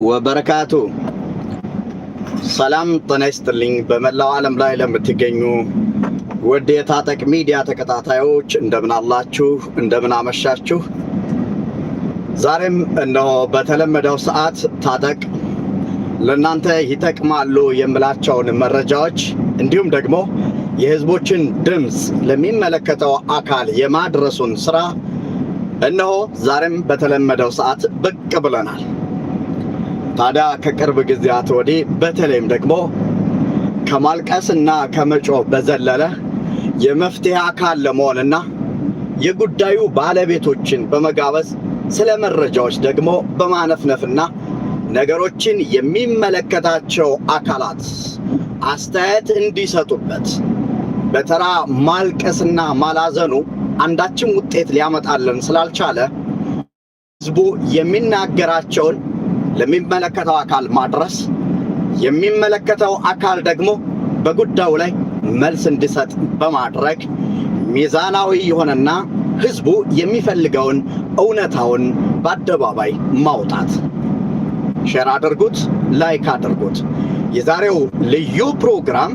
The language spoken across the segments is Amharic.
ወበረካቱ ሰላም ጤና ይስጥልኝ። በመላው ዓለም ላይ ለምትገኙ ውድ የታጠቅ ሚዲያ ተከታታዮች እንደምን አላችሁ? እንደምን አመሻችሁ? ዛሬም እነሆ በተለመደው ሰዓት ታጠቅ ለእናንተ ይጠቅማሉ የምላቸውን መረጃዎች እንዲሁም ደግሞ የህዝቦችን ድምፅ ለሚመለከተው አካል የማድረሱን ስራ እነሆ ዛሬም በተለመደው ሰዓት ብቅ ብለናል። ታዲያ ከቅርብ ጊዜያት ወዲህ በተለይም ደግሞ ከማልቀስና ከመጮህ በዘለለ የመፍትሄ አካል ለመሆንና የጉዳዩ ባለቤቶችን በመጋበዝ ስለ መረጃዎች ደግሞ በማነፍነፍና ነገሮችን የሚመለከታቸው አካላት አስተያየት እንዲሰጡበት በተራ ማልቀስና ማላዘኑ አንዳችም ውጤት ሊያመጣልን ስላልቻለ ህዝቡ የሚናገራቸውን ለሚመለከተው አካል ማድረስ የሚመለከተው አካል ደግሞ በጉዳዩ ላይ መልስ እንዲሰጥ በማድረግ ሚዛናዊ የሆነና ህዝቡ የሚፈልገውን እውነታውን በአደባባይ ማውጣት። ሼር አድርጉት፣ ላይክ አድርጉት። የዛሬው ልዩ ፕሮግራም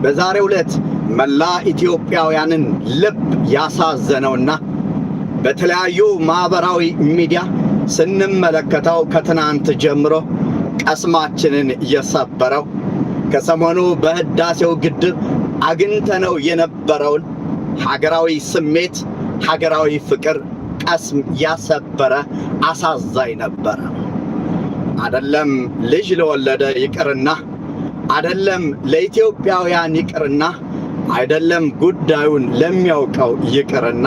በዛሬው ዕለት መላ ኢትዮጵያውያንን ልብ ያሳዘነውና በተለያዩ ማህበራዊ ሚዲያ ስንመለከተው ከትናንት ጀምሮ ቀስማችንን የሰበረው ከሰሞኑ በህዳሴው ግድብ አግኝተነው የነበረውን ሀገራዊ ስሜት፣ ሀገራዊ ፍቅር ቀስም ያሰበረ አሳዛኝ ነበረ። አይደለም ልጅ ለወለደ ይቅርና አይደለም ለኢትዮጵያውያን ይቅርና አይደለም ጉዳዩን ለሚያውቀው ይቅርና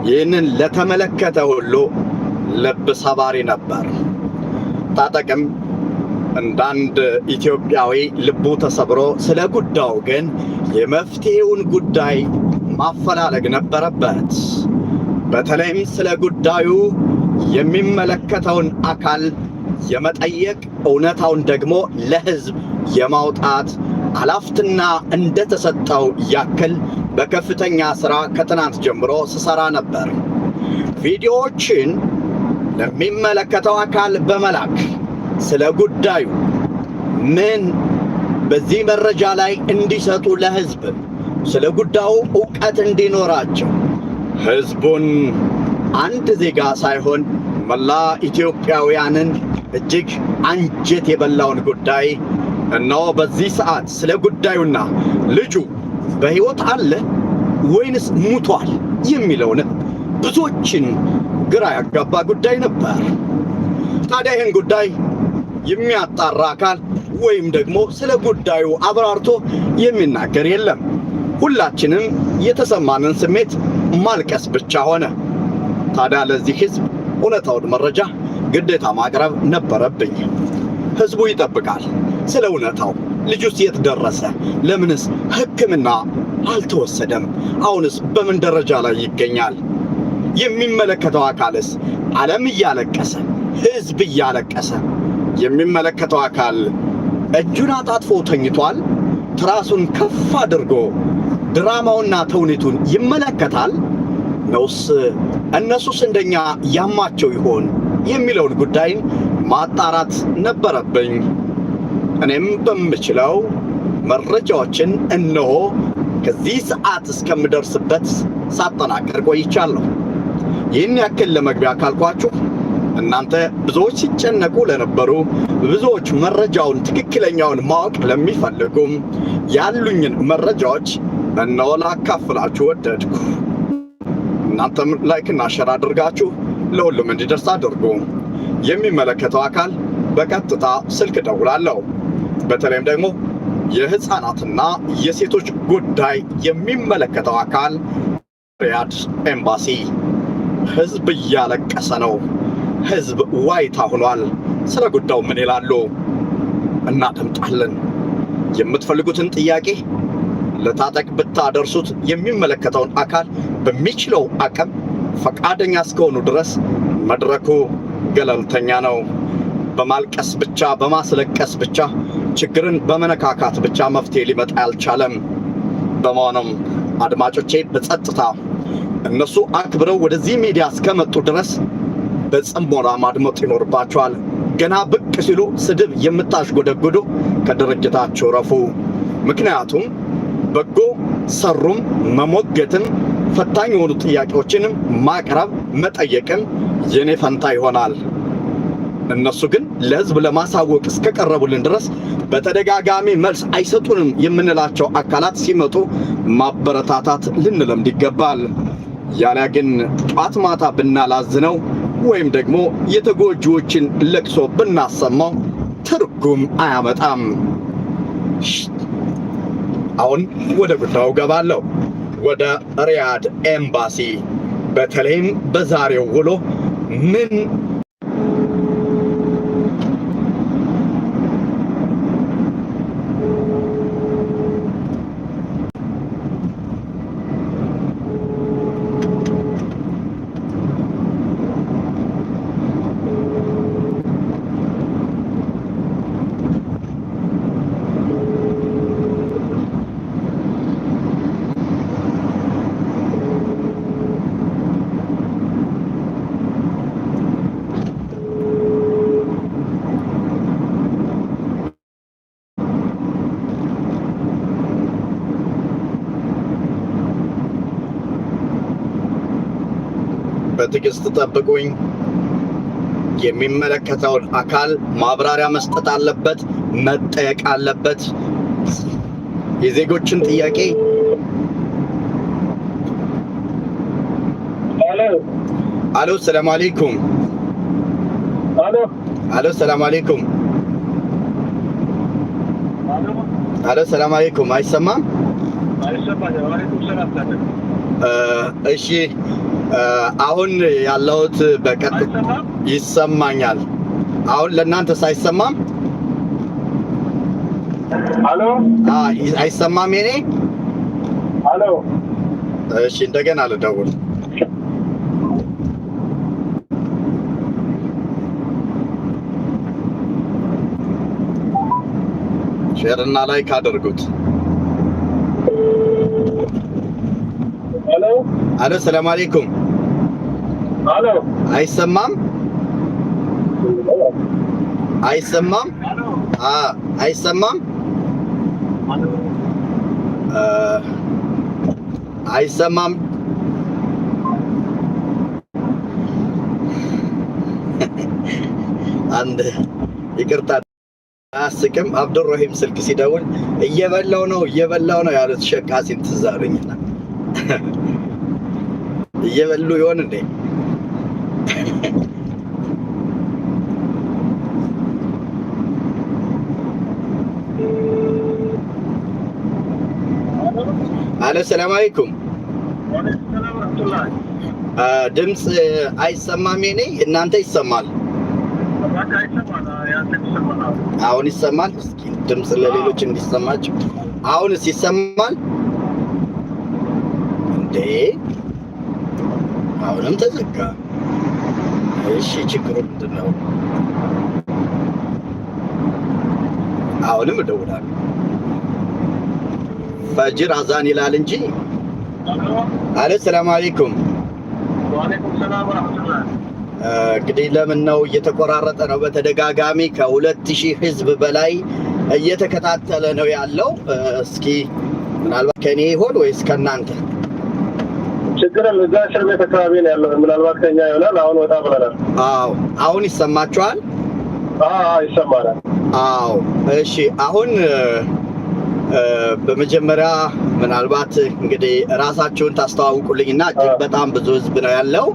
ይህንን ለተመለከተ ሁሉ ልብ ሰባሪ ነበር። ታጠቅም እንዳንድ ኢትዮጵያዊ ልቡ ተሰብሮ ስለ ጉዳዩ ግን የመፍትሄውን ጉዳይ ማፈላለግ ነበረበት። በተለይም ስለ ጉዳዩ የሚመለከተውን አካል የመጠየቅ እውነታውን ደግሞ ለህዝብ የማውጣት ኃላፊነት እንደተሰጠው ያክል በከፍተኛ ስራ ከትናንት ጀምሮ ስሰራ ነበር። ቪዲዮዎችን ለሚመለከተው አካል በመላክ ስለ ጉዳዩ ምን በዚህ መረጃ ላይ እንዲሰጡ ለህዝብ ስለ ጉዳዩ ዕውቀት እንዲኖራቸው ህዝቡን አንድ ዜጋ ሳይሆን መላ ኢትዮጵያውያንን እጅግ አንጀት የበላውን ጉዳይ እነሆ በዚህ ሰዓት ስለ ጉዳዩና ልጁ በህይወት አለ ወይንስ ሙቷል የሚለውን ብዙዎችን ግራ ያጋባ ጉዳይ ነበር። ታዲያ ይህን ጉዳይ የሚያጣራ አካል ወይም ደግሞ ስለ ጉዳዩ አብራርቶ የሚናገር የለም። ሁላችንም የተሰማንን ስሜት ማልቀስ ብቻ ሆነ። ታዲያ ለዚህ ህዝብ እውነታውን መረጃ ግዴታ ማቅረብ ነበረብኝ። ህዝቡ ይጠብቃል። ስለ እውነታው ልጁስ የት ደረሰ? ለምንስ ሕክምና አልተወሰደም? አሁንስ በምን ደረጃ ላይ ይገኛል? የሚመለከተው አካልስ ዓለም እያለቀሰ ህዝብ እያለቀሰ የሚመለከተው አካል እጁን አጣጥፎ ተኝቷል? ትራሱን ከፍ አድርጎ ድራማውና ተውኔቱን ይመለከታል ነውስ እነሱስ እንደኛ ያማቸው ይሆን የሚለውን ጉዳይ ማጣራት ነበረብኝ። እኔም በምችለው መረጃዎችን እነሆ ከዚህ ሰዓት እስከምደርስበት ሳጠናቀር ቆይቻለሁ። ይህን ያክል ለመግቢያ ካልኳችሁ እናንተ ብዙዎች ሲጨነቁ ለነበሩ፣ ብዙዎች መረጃውን ትክክለኛውን ማወቅ ለሚፈልጉም ያሉኝን መረጃዎች እነሆ ላካፍላችሁ ወደድኩ። እናንተም ላይክና ሼር አድርጋችሁ ለሁሉም እንዲደርስ አድርጉ። የሚመለከተው አካል በቀጥታ ስልክ ደውላለሁ። በተለይም ደግሞ የህፃናትና የሴቶች ጉዳይ የሚመለከተው አካል ሪያድ ኤምባሲ። ህዝብ እያለቀሰ ነው። ህዝብ ዋይታ ሆኗል። ስለ ጉዳዩ ምን ይላሉ? እናደምጣለን። የምትፈልጉትን ጥያቄ ለታጠቅ ብታደርሱት የሚመለከተውን አካል በሚችለው አቅም ፈቃደኛ እስከሆኑ ድረስ መድረኩ ገለልተኛ ነው። በማልቀስ ብቻ በማስለቀስ ብቻ ችግርን በመነካካት ብቻ መፍትሄ ሊመጣ አልቻለም። በመሆኑም አድማጮቼ በጸጥታ እነሱ አክብረው ወደዚህ ሚዲያ እስከመጡ ድረስ በጽሞና ማድመጥ ይኖርባቸዋል። ገና ብቅ ሲሉ ስድብ የምታሽጎደጉዱ ከድርጅታችሁ ረፉ። ምክንያቱም በጎ ሰሩም መሞገትም ፈታኝ የሆኑ ጥያቄዎችንም ማቅረብ መጠየቅም የኔ ፈንታ ይሆናል። እነሱ ግን ለህዝብ ለማሳወቅ እስከቀረቡልን ድረስ በተደጋጋሚ መልስ አይሰጡንም የምንላቸው አካላት ሲመጡ ማበረታታት ልንለምድ ይገባል። ያለያ ግን ጧት ማታ ብናላዝነው ወይም ደግሞ የተጎጂዎችን ለቅሶ ብናሰማው ትርጉም አያመጣም። አሁን ወደ ጉዳዩ ገባለሁ። ወደ ሪያድ ኤምባሲ በተለይም በዛሬው ውሎ ምን በትዕግስት ጠብቁኝ። የሚመለከተውን አካል ማብራሪያ መስጠት አለበት፣ መጠየቅ አለበት። የዜጎችን ጥያቄ አሎ ሰላም አለይኩም። አሎ ሰላም አለይኩም። አሎ ሰላም አለይኩም። አይሰማም? እሺ አሁን ያለውት በቀጥታ ይሰማኛል። አሁን ለእናንተ ሳይሰማም? አሎ አይሰማም የኔ? አሎ እሺ እንደገና ልደውል። ሼር እና ላይክ አድርጉት። አሎ አሎ ሰላም አለይኩም። አሎ አይሰማም? አይሰማም? አይሰማም? አይሰማም? አንድ ይቅርታ አስቅም አብዱራሂም ስልክ ሲደውል እየበላው ነው ያሉት ሸቃሲን ትዝ አለኝና እየበሉ ይሆን እንዴ? አሎ ሰላም አለይኩም። ድምፅ አይሰማም የኔ? እናንተ ይሰማል? አሁን ይሰማል? እስኪ ድምፅ ለሌሎች እንዲሰማቸው። አሁንስ ይሰማል እንዴ? አሁንም ተዘጋ። እሺ ችግሩ ምንድነው? አሁንም እደውላለሁ። ፈጅር አዛን ይላል እንጂ። አለ ሰላም አለይኩም። ወአለይኩም ሰላም ወራህመቱላህ። እንግዲህ ለምን ነው እየተቆራረጠ ነው? በተደጋጋሚ ከ2000 ህዝብ በላይ እየተከታተለ ነው ያለው። እስኪ ምናልባት ከኔ ይሆን ወይስ ከናንተ? ችግርም እዛ እስር ቤት አካባቢ ነው ያለው። ምናልባት ከኛ ይሆናል። አሁን ወጣ ብለናል። አዎ አሁን ይሰማችኋል? ይሰማናል። አዎ እሺ። አሁን በመጀመሪያ ምናልባት እንግዲህ ራሳችሁን ታስተዋውቁልኝና እጅግ በጣም ብዙ ህዝብ ነው ያለው።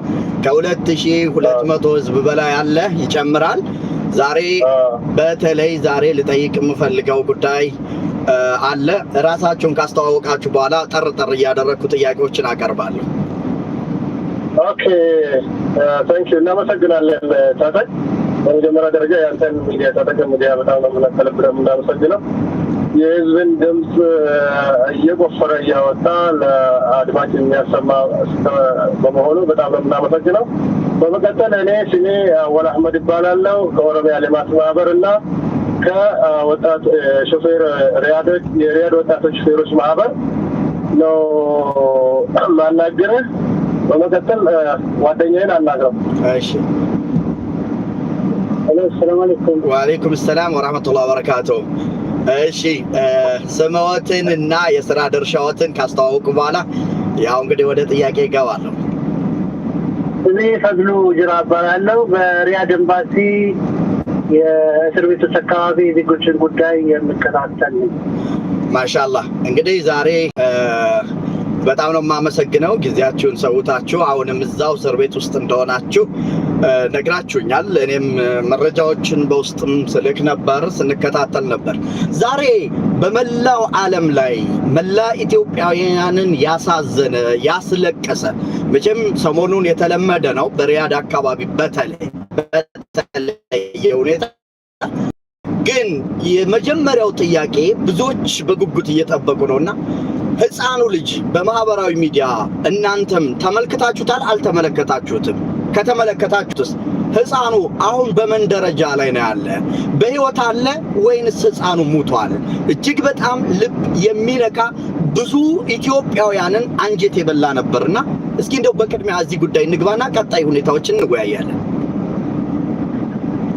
ከ2200 ህዝብ በላይ አለ፣ ይጨምራል። ዛሬ በተለይ ዛሬ ልጠይቅ የምፈልገው ጉዳይ አለ። ራሳችሁን ካስተዋወቃችሁ በኋላ ጠር እያደረኩ ጥያቄዎችን አቀርባለሁ። ኦኬ ታንክ ዩ። እናመሰግናለን ታጠቅ። በመጀመሪያ ደረጃ ያንተን ሚዲያ ታጠቅ ሚዲያ በጣም ነው የምናመሰግነው። የህዝብን ድምፅ እየቆፈረ እያወጣ ለአድማጭ የሚያሰማ በመሆኑ በጣም ነው የምናመሰግነው። በመቀጠል እኔ ስሜ አወል አህመድ ይባላለሁ። ከኦሮሚያ ልማት ማህበር እና ከወጣት ሾፌር የሪያድ ወጣቶች ሾፌሮች ማህበር ነው ማናገርህ። በመቀጠል ጓደኛዬን አናግረው። እሺ السلام عليكم. وعليكم السلام ورحمة الله وبركاته. እሺ ስምዎትንና የሥራ ድርሻዎትን ካስተዋወቁ በኋላ ያው እንግዲህ ወደ ጥያቄ ይገባለሁ። እኔ ፈድሉ ጅራ እባላለሁ። በሪያድ ኤምባሲ የእስር ቤቶች አካባቢ የዜጎችን ጉዳይ የምከታተል ነኝ። ማሻአላህ እንግዲህ ዛሬ በጣም ነው የማመሰግነው ጊዜያችሁን ሰውታችሁ አሁንም እዛው እስር ቤት ውስጥ እንደሆናችሁ ነግራችሁኛል። እኔም መረጃዎችን በውስጥም ስልክ ነበር ስንከታተል ነበር። ዛሬ በመላው ዓለም ላይ መላ ኢትዮጵያውያንን ያሳዘነ ያስለቀሰ መቼም ሰሞኑን የተለመደ ነው በሪያድ አካባቢ በተለየ ሁኔታ ግን የመጀመሪያው ጥያቄ ብዙዎች በጉጉት እየጠበቁ ነውና ህፃኑ ልጅ በማህበራዊ ሚዲያ እናንተም ተመልክታችሁታል አልተመለከታችሁትም? ከተመለከታችሁትስ ህፃኑ አሁን በምን ደረጃ ላይ ነው ያለ? በህይወት አለ ወይንስ ህፃኑ ሞቷል? እጅግ በጣም ልብ የሚነካ ብዙ ኢትዮጵያውያንን አንጀት የበላ ነበርና እስኪ እንደው በቅድሚያ እዚህ ጉዳይ እንግባና ቀጣይ ሁኔታዎችን እንወያያለን።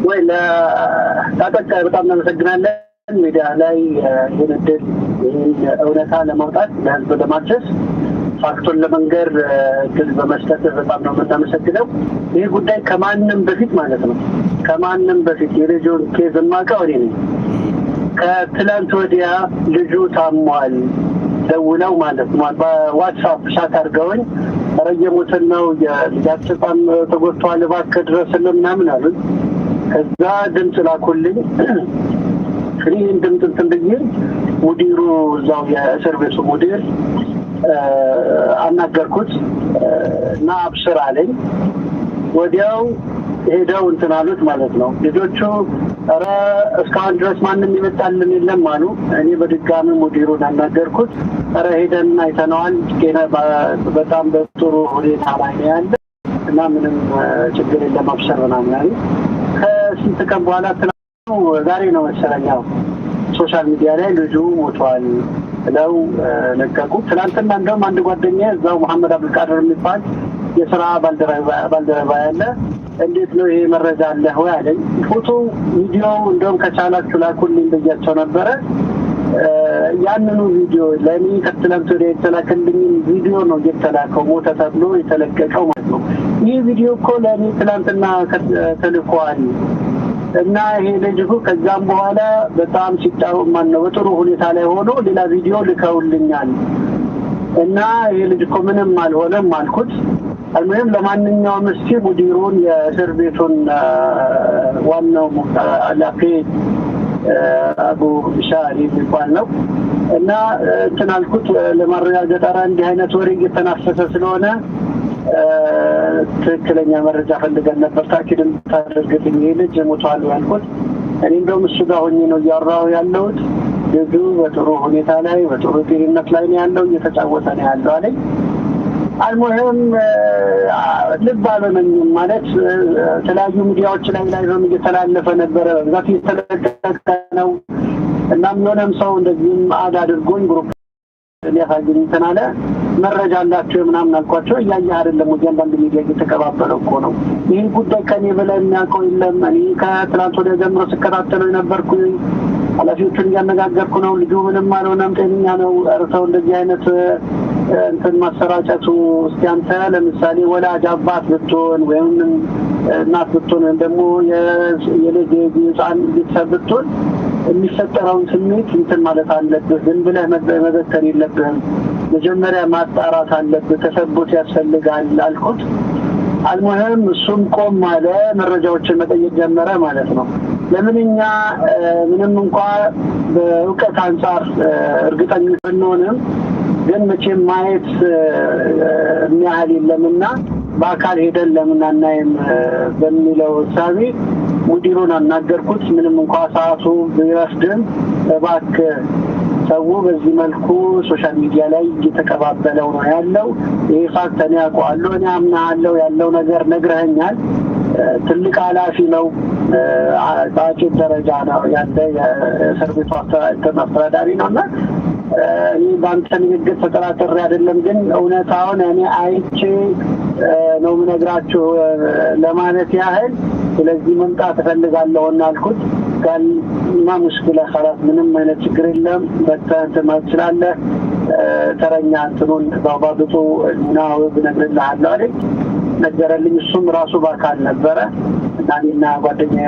ወይ ለታጠቃ በጣም እናመሰግናለን። ሚዲያ ላይ የነደል እውነታ ለማውጣት ለህዝብ ለማድረስ ፋክቱን ለመንገር እድል በመስጠት በጣም ነው የምናመሰግነው። ይህ ጉዳይ ከማንም በፊት ማለት ነው ከማንም በፊት የልጁን ኬዝ የማውቀው እኔ ነኝ። ከትላንት ወዲያ ልጁ ታሟል ደውለው ማለት ነው በዋትስአፕ ሻት አድርገውኝ ኧረ እየሞትን ነው የልጃችን በጣም ተጎድቷል እባክህ ድረስልን ምናምን አሉኝ። ከዛ ድምፅ ላኩልኝ። ይህን ድምፅ እንትን ብዬ ሙዲሩ እዛው የእስር ቤቱ ሙዲር አናገርኩት እና አብስር አለኝ። ወዲያው ሄደው እንትን አሉት ማለት ነው ልጆቹ። ኧረ እስካሁን ድረስ ማንም ይመጣልን የለም አሉ። እኔ በድጋሚ ሙዲሩን አናገርኩት። ኧረ ሄደን አይተነዋል በጣም በጥሩ ሁኔታ ላይ ነው ያለ እና ምንም ችግር የለም አብስር ምናምን አለኝ። ከስንት ቀን በኋላ ዛሬ ነው መሰለኛው ሶሻል ሚዲያ ላይ ልጁ ሞቷል ብለው ለቀቁ። ትናንትና እንደውም አንድ ጓደኛ እዛው መሐመድ አብዱልቃድር የሚባል የሥራ ባልደረባ ያለ እንዴት ነው ይሄ መረጃ አለ ወይ አለኝ። ፎቶ ቪዲዮው እንደውም ከቻላችሁ ላኩልኝ ብያቸው ነበረ። ያንኑ ቪዲዮ ለእኔ ከትላንት ወዲያ የተላከልኝ ቪዲዮ ነው የተላከው ሞተ ተብሎ የተለቀቀው ማለት ነው። ይህ ቪዲዮ እኮ ለእኔ ትላንትና ተልኳል እና ይሄ ልጅ ከዛም በኋላ በጣም ሲጣው ማነው በጥሩ ሁኔታ ላይ ሆኖ ሌላ ቪዲዮ ልከውልኛል እና ይሄ ልጅ እኮ ምንም አልሆነም አልኩት። አልሙሂም ለማንኛውም እስቲ ሙዲሩን የእስር ቤቱን ዋናው ላፌ አቡ ሻሪ የሚባል ነው እና እንትን አልኩት ለማረጋገጥ እንዲህ አይነት ወሬ እየተናፈሰ ስለሆነ ትክክለኛ መረጃ ፈልገን ነበር ታኪድን ታደርግልኝ ይሄ ልጅ ሞቷል ያልኩት። እኔ እንደውም እሱ ጋር ሆኜ ነው እያወራሁ ያለሁት። ልጁ በጥሩ ሁኔታ ላይ በጥሩ ጤንነት ላይ ነው ያለው እየተጫወተ ነው ያለው አለኝ። አልሙሂም ልብ አልሆነኝም ማለት የተለያዩ ሚዲያዎች ላይ ላይቭም እየተላለፈ ነበረ በብዛት እየተለቀቀ ነው። እናም የሆነም ሰው እንደዚህም አድ አድርጎኝ ግሩፕ ሊያሳየኝ እንትን አለ መረጃ አላቸው ምናምን አልኳቸው። እያየህ አይደለም እያንዳንዱ ሚዲያ እየተቀባበለው እኮ ነው። ይህ ጉዳይ ከኔ በላይ የሚያውቀው የለም። እኔ ከትናንት ወዲያ ጀምሮ ስከታተለው የነበርኩኝ ኃላፊዎቹን እያነጋገርኩ ነው። ልጁ ምንም አልሆነም ጤነኛ ነው። እርሰው እንደዚህ አይነት እንትን ማሰራጨቱ እስኪ አንተ ለምሳሌ ወላጅ አባት ብትሆን ወይም እናት ብትሆን ወይም ደግሞ የልጅ ህፃን ቤተሰብ ብትሆን የሚፈጠረውን ስሜት እንትን ማለት አለብህ። ዝም ብለህ መዘከር የለብህም። መጀመሪያ ማጣራት አለብህ። ተሰቦት ያስፈልጋል አልኩት። አልሙሂም እሱም ቆም አለ። መረጃዎችን መጠየቅ ጀመረ ማለት ነው። ለምን እኛ ምንም እንኳ በእውቀት አንጻር እርግጠኞች ብንሆንም ግን መቼም ማየት የሚያህል የለምና በአካል ሄደን ለምን አናይም በሚለው እሳቤ ሙዲሩን አናገርኩት። ምንም እንኳ ሰዓቱ ቢረፍድም እባክህ ሰው በዚህ መልኩ ሶሻል ሚዲያ ላይ እየተቀባበለው ነው ያለው። ይሄ ፋክት እኔ አውቀዋለሁ፣ እኔ አምናለሁ፣ ያለው ነገር ነግረኸኛል። ትልቅ ኃላፊ ነው፣ በአጭር ደረጃ ነው ያለ የእስር ቤቱ አስተዳዳሪ ነውና ይህ በአንተ ንግግር ተጠራጥሬ አይደለም፣ ግን እውነታውን እኔ አይቼ ነው የምነግራችሁ ለማለት ያህል ስለዚህ መምጣት እፈልጋለሁና አልኩት። قال ما مشكلة خلاص ምንም አይነት ችግር የለም በተንተ ማስላለ ተረኛ እንትኑን ባባብጡ ነው ብነግርልሃለሁ አለኝ። ነገረልኝ። እሱም ራሱ ባካል ነበረ እና ጓደኛዬ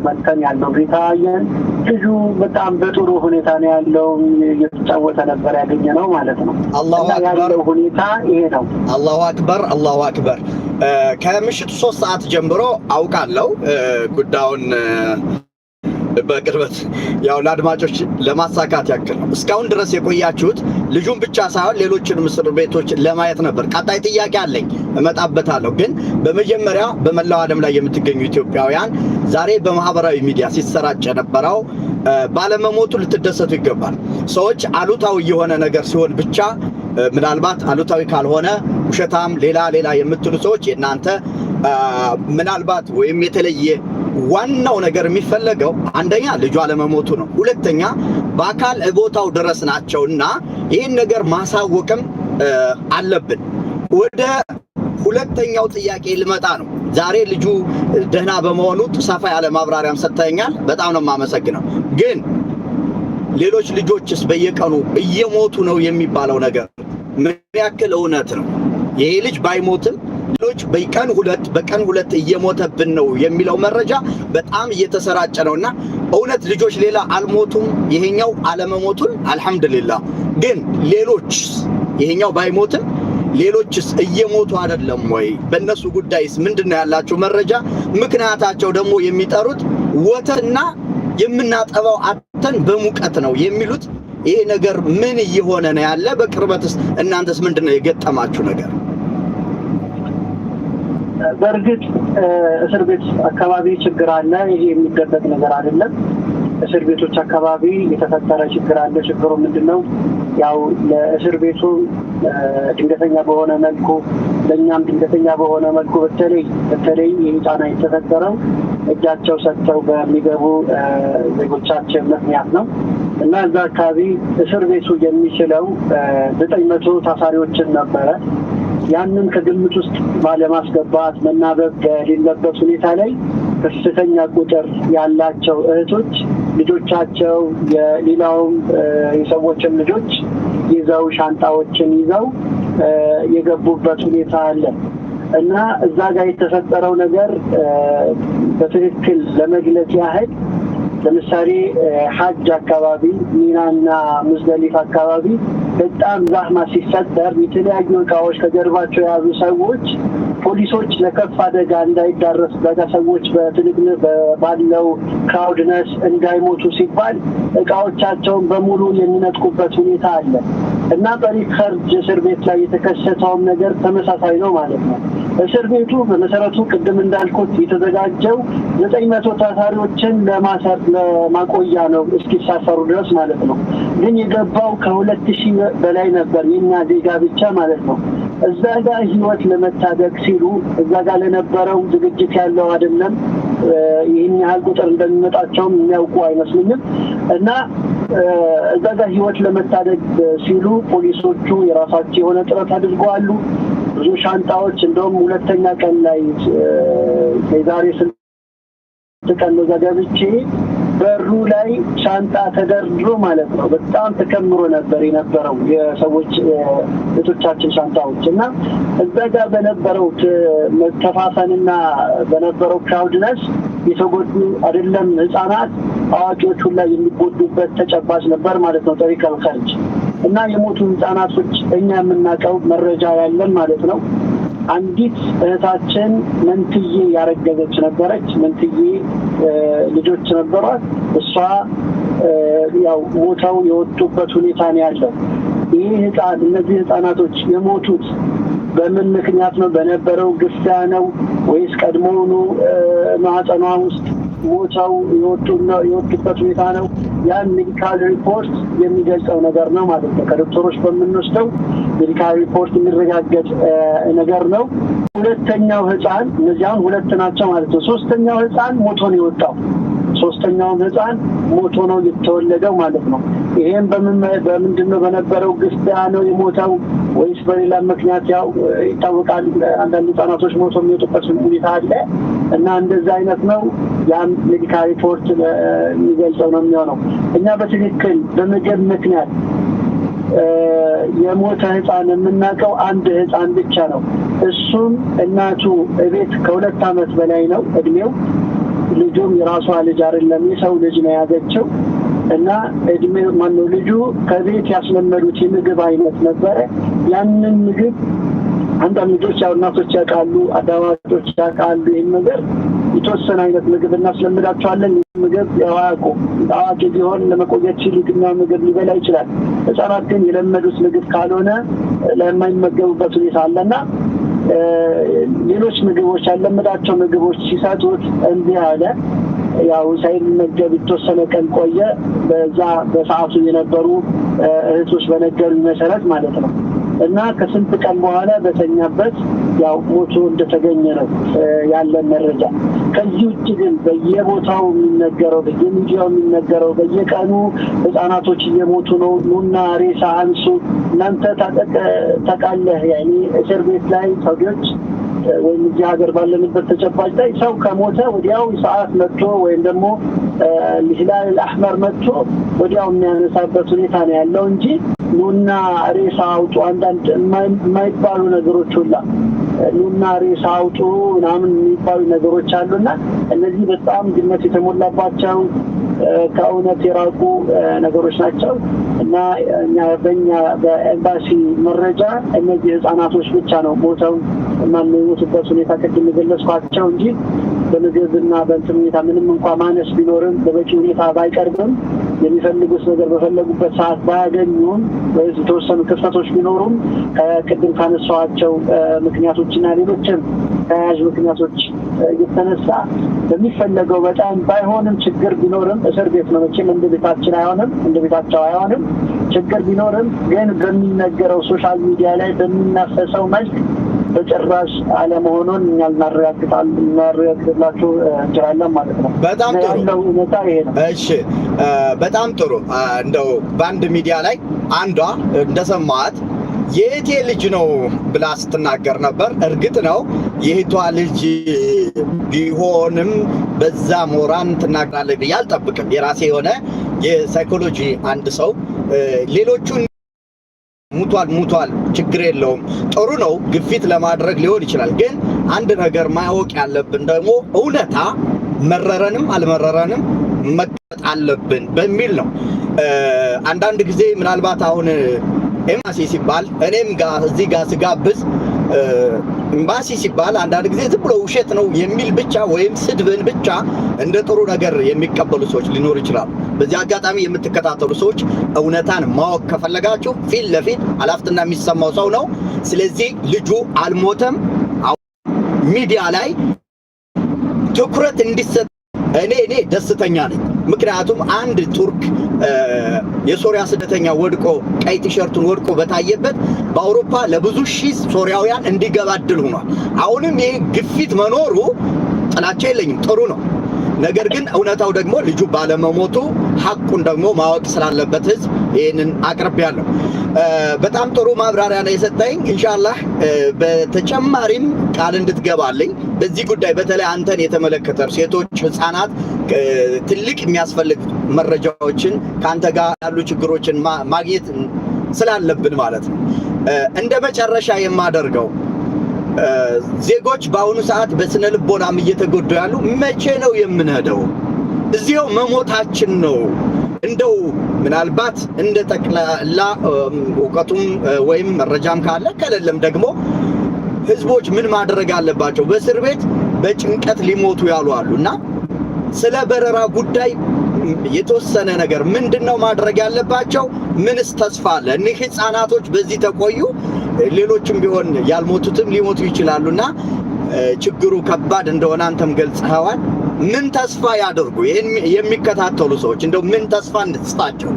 መተን ያለው ቢታየን ልጁ በጣም በጥሩ ሁኔታ ነው ያለው እየተጫወተ ነበር ያገኘነው ማለት ነው። አላሁ አክበር ሁኔታ ይሄ ነው። አላሁ አክበር አላሁ አክበር። ከምሽቱ 3 ሰዓት ጀምሮ አውቃለሁ ጉዳዩን በቅርበት ያው ለአድማጮች ለማሳካት ያክል ነው እስካሁን ድረስ የቆያችሁት ልጁን ብቻ ሳይሆን ሌሎችንም እስር ቤቶች ለማየት ነበር። ቀጣይ ጥያቄ አለኝ እመጣበታለሁ። ግን በመጀመሪያ በመላው ዓለም ላይ የምትገኙ ኢትዮጵያውያን ዛሬ በማህበራዊ ሚዲያ ሲሰራጭ የነበረው ባለመሞቱ ልትደሰቱ ይገባል። ሰዎች አሉታዊ የሆነ ነገር ሲሆን ብቻ ምናልባት አሉታዊ ካልሆነ ውሸታም ሌላ የምትሉ ሰዎች የናንተ ምናልባት ወይም የተለየ ዋናው ነገር የሚፈለገው አንደኛ ልጁ አለመሞቱ ነው። ሁለተኛ በአካል ቦታው ድረስ ናቸውና ይህን ነገር ማሳወቅም አለብን። ወደ ሁለተኛው ጥያቄ ልመጣ ነው። ዛሬ ልጁ ደህና በመሆኑ ሰፋ ያለ ማብራሪያም ሰጥተኛል። በጣም ነው የማመሰግነው። ግን ሌሎች ልጆችስ በየቀኑ እየሞቱ ነው የሚባለው ነገር ምን ያክል እውነት ነው? ይሄ ልጅ ባይሞትም ሌሎች በቀን ሁለት እየሞተብን ነው የሚለው መረጃ በጣም እየተሰራጨ ነውና እውነት ልጆች ሌላ አልሞቱም? ይሄኛው አለመሞቱን አልহামዱሊላህ። ግን ሌሎች ይሄኛው ባይሞትም ሌሎችስ እየሞቱ አይደለም ወይ? በእነሱ ጉዳይስ ምንድነው ያላችሁ መረጃ? ምክንያታቸው ደግሞ የሚጠሩት ወተትና የምናጠባው አተን በሙቀት ነው የሚሉት። ይሄ ነገር ምን እየሆነ ነው ያለ? በቅርበትስ እናንተስ ምንድነው የገጠማችሁ ነገር? በርግጥ እስር ቤት አካባቢ ችግር አለ። ይሄ የሚደበቅ ነገር አይደለም። እስር ቤቶች አካባቢ የተፈጠረ ችግር አለ። ችግሩ ምንድነው? ያው ለእስር ቤቱ ድንገተኛ በሆነ መልኩ ለኛም ድንገተኛ በሆነ መልኩ በተለይ ይህ ጫና የተፈጠረው እጃቸው ሰጥተው በሚገቡ ዜጎቻችን ምክንያት ነው እና እዛ አካባቢ እስር ቤቱ የሚችለው 900 ታሳሪዎችን ነበረ። ያንን ከግምት ውስጥ ባለማስገባት መናበብ በሌለበት ሁኔታ ላይ ከፍተኛ ቁጥር ያላቸው እህቶች ልጆቻቸው የሌላውም የሰዎችን ልጆች ይዘው ሻንጣዎችን ይዘው የገቡበት ሁኔታ አለ እና እዛ ጋር የተፈጠረው ነገር በትክክል ለመግለጽ ያህል ለምሳሌ ሐጅ አካባቢ ሚናና ሙዝደሊፋ አካባቢ በጣም ዛህማ ሲፈጠር የተለያዩ እቃዎች ከጀርባቸው የያዙ ሰዎች ፖሊሶች ለከፍ አደጋ እንዳይዳረስ ሰዎች በትንቅንቅ ባለው ክራውድነስ እንዳይሞቱ ሲባል እቃዎቻቸውን በሙሉ የሚነጥቁበት ሁኔታ አለ እና በሪከርድ እስር ቤት ላይ የተከሰተው ነገር ተመሳሳይ ነው ማለት ነው። እስር ቤቱ በመሰረቱ ቅድም እንዳልኩት የተዘጋጀው 900 ታሳሪዎችን ለማቆያ ነው እስኪሳፈሩ ድረስ ማለት ነው። ግን የገባው ከ2000 በላይ ነበር የኛ ዜጋ ብቻ ማለት ነው። እዛ ጋር ህይወት ለመታደግ ሲሉ እዛ ጋር ለነበረው ዝግጅት ያለው አይደለም። ይህን ያህል ቁጥር እንደሚመጣቸውም የሚያውቁ አይመስልኝም እና እዛ ጋር ህይወት ለመታደግ ሲሉ ፖሊሶቹ የራሳቸው የሆነ ጥረት አድርገዋል። ብዙ ሻንጣዎች እንደውም ሁለተኛ ቀን ላይ የዛሬ 6 ቀን ነው ገብቼ በሩ ላይ ሻንጣ ተደርድሮ ማለት ነው በጣም ተከምሮ ነበር የነበረው የሰዎች እህቶቻችን ሻንጣዎች እና እዛ ጋር በነበረው መተፋፈንና በነበረው ክራውድነስ የተጎዱ አይደለም ህፃናት አዋቂዎች ሁሉ የሚጎዱበት ተጨባጭ ነበር ማለት ነው። ጠሪቀል ኸርጅ እና የሞቱ ህፃናቶች እኛ የምናውቀው መረጃ ያለን ማለት ነው። አንዲት እህታችን መንትዬ ያረገዘች ነበረች። መንትዬ ልጆች ነበሯት። እሷ ያው ሞተው የወጡበት ሁኔታ ነው ያለው። ይህ ህፃን እነዚህ ህፃናቶች የሞቱት በምን ምክንያት ነው? በነበረው ግፊያ ነው ወይስ ቀድሞውኑ ማህፀኗ ውስጥ ሞተው የወጡበት ሁኔታ ነው? ያን ሜዲካል ሪፖርት የሚገልጸው ነገር ነው ማለት ነው። ከዶክተሮች በምንወስደው ሜዲካል ሪፖርት የሚረጋገጥ ነገር ነው። ሁለተኛው ህፃን እነዚያን ሁለት ናቸው ማለት ነው። ሶስተኛው ህፃን ሞቶ ነው የወጣው። ሶስተኛው ህፃን ሞቶ ነው የተወለደው ማለት ነው። ይሄን በምንድነው በነበረው ግፊያ ነው የሞተው ወይስ በሌላ ምክንያት? ያው ይታወቃል አንዳንድ ህፃናቶች ሞቶ የሚወጡበት ሁኔታ አለ እና እንደዛ አይነት ነው ያን ሜዲካል ሪፖርት የሚገልጸው ነው የሚሆነው። እኛ በትክክል በምግብ ምክንያት የሞተ ህፃን የምናውቀው አንድ ህፃን ብቻ ነው። እሱም እናቱ እቤት ከ2 ዓመት በላይ ነው እድሜው። ልጁም የራሷ ልጅ አይደለም የሰው ልጅ ነው ያገኘችው እና እድሜው ማነው ልጁ ከቤት ያስለመዱት የምግብ አይነት ነበረ። ያንን ምግብ አንዳንድ ልጆች ያው እናቶች ያውቃሉ፣ አዳዋጮች ያውቃሉ። ይህን ነገር የተወሰነ አይነት ምግብ እናስለምዳቸዋለን። ምግብ ያዋቁ አዋቂ ቢሆን ለመቆየት ሲል የትኛው ምግብ ሊበላ ይችላል። ህጻናት ግን የለመዱት ምግብ ካልሆነ ለማይመገቡበት ሁኔታ አለና ሌሎች ምግቦች ያለመዳቸው ምግቦች ሲሰጡት እንዲህ አለ። ያው ሳይመገብ የተወሰነ ቀን ቆየ። በዛ በሰዓቱ የነበሩ እህቶች በነገሩ መሰረት ማለት ነው እና ከስንት ቀን በኋላ በተኛበት ያው ሞቶ እንደተገኘ ነው ያለ መረጃ። ከዚህ ውጭ ግን በየቦታው የሚነገረው በየሚዲያው የሚነገረው በየቀኑ ህፃናቶች እየሞቱ ነው፣ ኑና ሬሳ አንሱ። እናንተ ታውቃለህ ያኔ እስር ቤት ላይ ሰዎች ወይም እዚህ ሀገር ባለንበት ተጨባጭ ላይ ሰው ከሞተ ወዲያው ሰዓት መጥቶ ወይም ደግሞ ሂላል አህመር መጥቶ ወዲያው የሚያነሳበት ሁኔታ ነው ያለው እንጂ ኑና ሬሳ አውጡ አንዳንድ የማይባሉ ነገሮች ሁላ ኑና ሬሳ አውጡ ምናምን የሚባሉ ነገሮች አሉና እነዚህ በጣም ግምት የተሞላባቸው ከእውነት የራቁ ነገሮች ናቸው እና እኛ በእኛ በኤምባሲ መረጃ እነዚህ ህፃናቶች ብቻ ነው ሞተው የማንሞቱበት ሁኔታ ቅድም የገለጽኳቸው እንጂ በምግብና በእንትን ሁኔታ ምንም እንኳን ማነስ ቢኖርም በበቂ ሁኔታ ባይቀርብም የሚፈልጉት ነገር በፈለጉበት ሰዓት ባያገኙም ወይስ የተወሰኑ ክፍተቶች ቢኖሩም ከቅድም ካነሳኋቸው ምክንያቶችና ሌሎችም ተያያዥ ምክንያቶች እየተነሳ በሚፈለገው በጣም ባይሆንም ችግር ቢኖርም እስር ቤት ነው መቼም እንደ ቤታችን አይሆንም፣ እንደ ቤታቸው አይሆንም። ችግር ቢኖርም ግን በሚነገረው ሶሻል ሚዲያ ላይ በሚናፈሰው መልክ በጭራሽ አለመሆኑን እኛ ልናረጋግጥላችሁ እንችላለን ማለት ነው። በጣም ጥሩ ያለው ሁኔታ ይሄ ነው። እሺ በጣም ጥሩ። እንደው በአንድ ሚዲያ ላይ አንዷ እንደሰማት የእህቴ ልጅ ነው ብላ ስትናገር ነበር። እርግጥ ነው የእህቷ ልጅ ቢሆንም በዛ ሞራን ትናገራለች ብዬ አልጠብቅም። የራሴ የሆነ የሳይኮሎጂ አንድ ሰው ሌሎቹን ሙቷል ችግር የለውም ጥሩ ነው ግፊት ለማድረግ ሊሆን ይችላል። ግን አንድ ነገር ማወቅ ያለብን ደግሞ እውነታ መረረንም አልመረረንም መቀጥ አለብን በሚል ነው። አንዳንድ ጊዜ ምናልባት አሁን ኤምባሲ ሲባል እኔም ጋር እዚህ ጋር ስጋብዝ ኤምባሲ ሲባል አንዳንድ ጊዜ ዝም ብሎ ውሸት ነው የሚል ብቻ ወይም ስድብን ብቻ እንደ ጥሩ ነገር የሚቀበሉ ሰዎች ሊኖሩ ይችላሉ። በዚህ አጋጣሚ የምትከታተሉ ሰዎች እውነታን ማወቅ ከፈለጋችሁ ፊት ለፊት ኃላፊነት የሚሰማው ሰው ነው። ስለዚህ ልጁ አልሞተም። ሚዲያ ላይ ትኩረት እንዲሰጥ እኔ ደስተኛ ነኝ። ምክንያቱም አንድ ቱርክ የሶሪያ ስደተኛ ወድቆ ቀይ ቲሸርቱን ወድቆ በታየበት በአውሮፓ ለብዙ ሺህ ሶሪያውያን እንዲገባድል ሆኗል። አሁንም ይሄ ግፊት መኖሩ ጥላቻ የለኝም፣ ጥሩ ነው። ነገር ግን እውነታው ደግሞ ልጁ ባለመሞቱ ሐቁን ደግሞ ማወቅ ስላለበት ህዝብ ይሄንን አቅርቤያለሁ። በጣም ጥሩ ማብራሪያ ነው የሰጠኝ። ኢንሻአላህ በተጨማሪም ቃል እንድትገባልኝ በዚህ ጉዳይ በተለይ አንተን የተመለከተ ሴቶች፣ ህፃናት ትልቅ የሚያስፈልግ መረጃዎችን ካንተ ጋር ያሉ ችግሮችን ማግኘት ስላለብን ማለት ነው። እንደ መጨረሻ የማደርገው ዜጎች በአሁኑ ሰዓት በስነ ልቦናም እየተጎዱ ያሉ መቼ ነው የምንሄደው? እዚያው መሞታችን ነው። እንደው ምናልባት እንደ ጠቅላላ እውቀቱም ወይም መረጃም ካለ ከሌለም ደግሞ ህዝቦች ምን ማድረግ አለባቸው? በእስር ቤት በጭንቀት ሊሞቱ ያሉ አሉና ስለ በረራ ጉዳይ የተወሰነ ነገር ምንድነው ማድረግ ያለባቸው? ምንስ ተስፋ አለ? እነዚህ ህፃናቶች በዚህ ተቆዩ፣ ሌሎችም ቢሆን ያልሞቱትም ሊሞቱ ይችላሉና ችግሩ ከባድ እንደሆነ አንተም ገልጸዋል። ምን ተስፋ ያደርጉ የሚከታተሉ ሰዎች? እንደው ምን ተስፋ እንስጣቸው?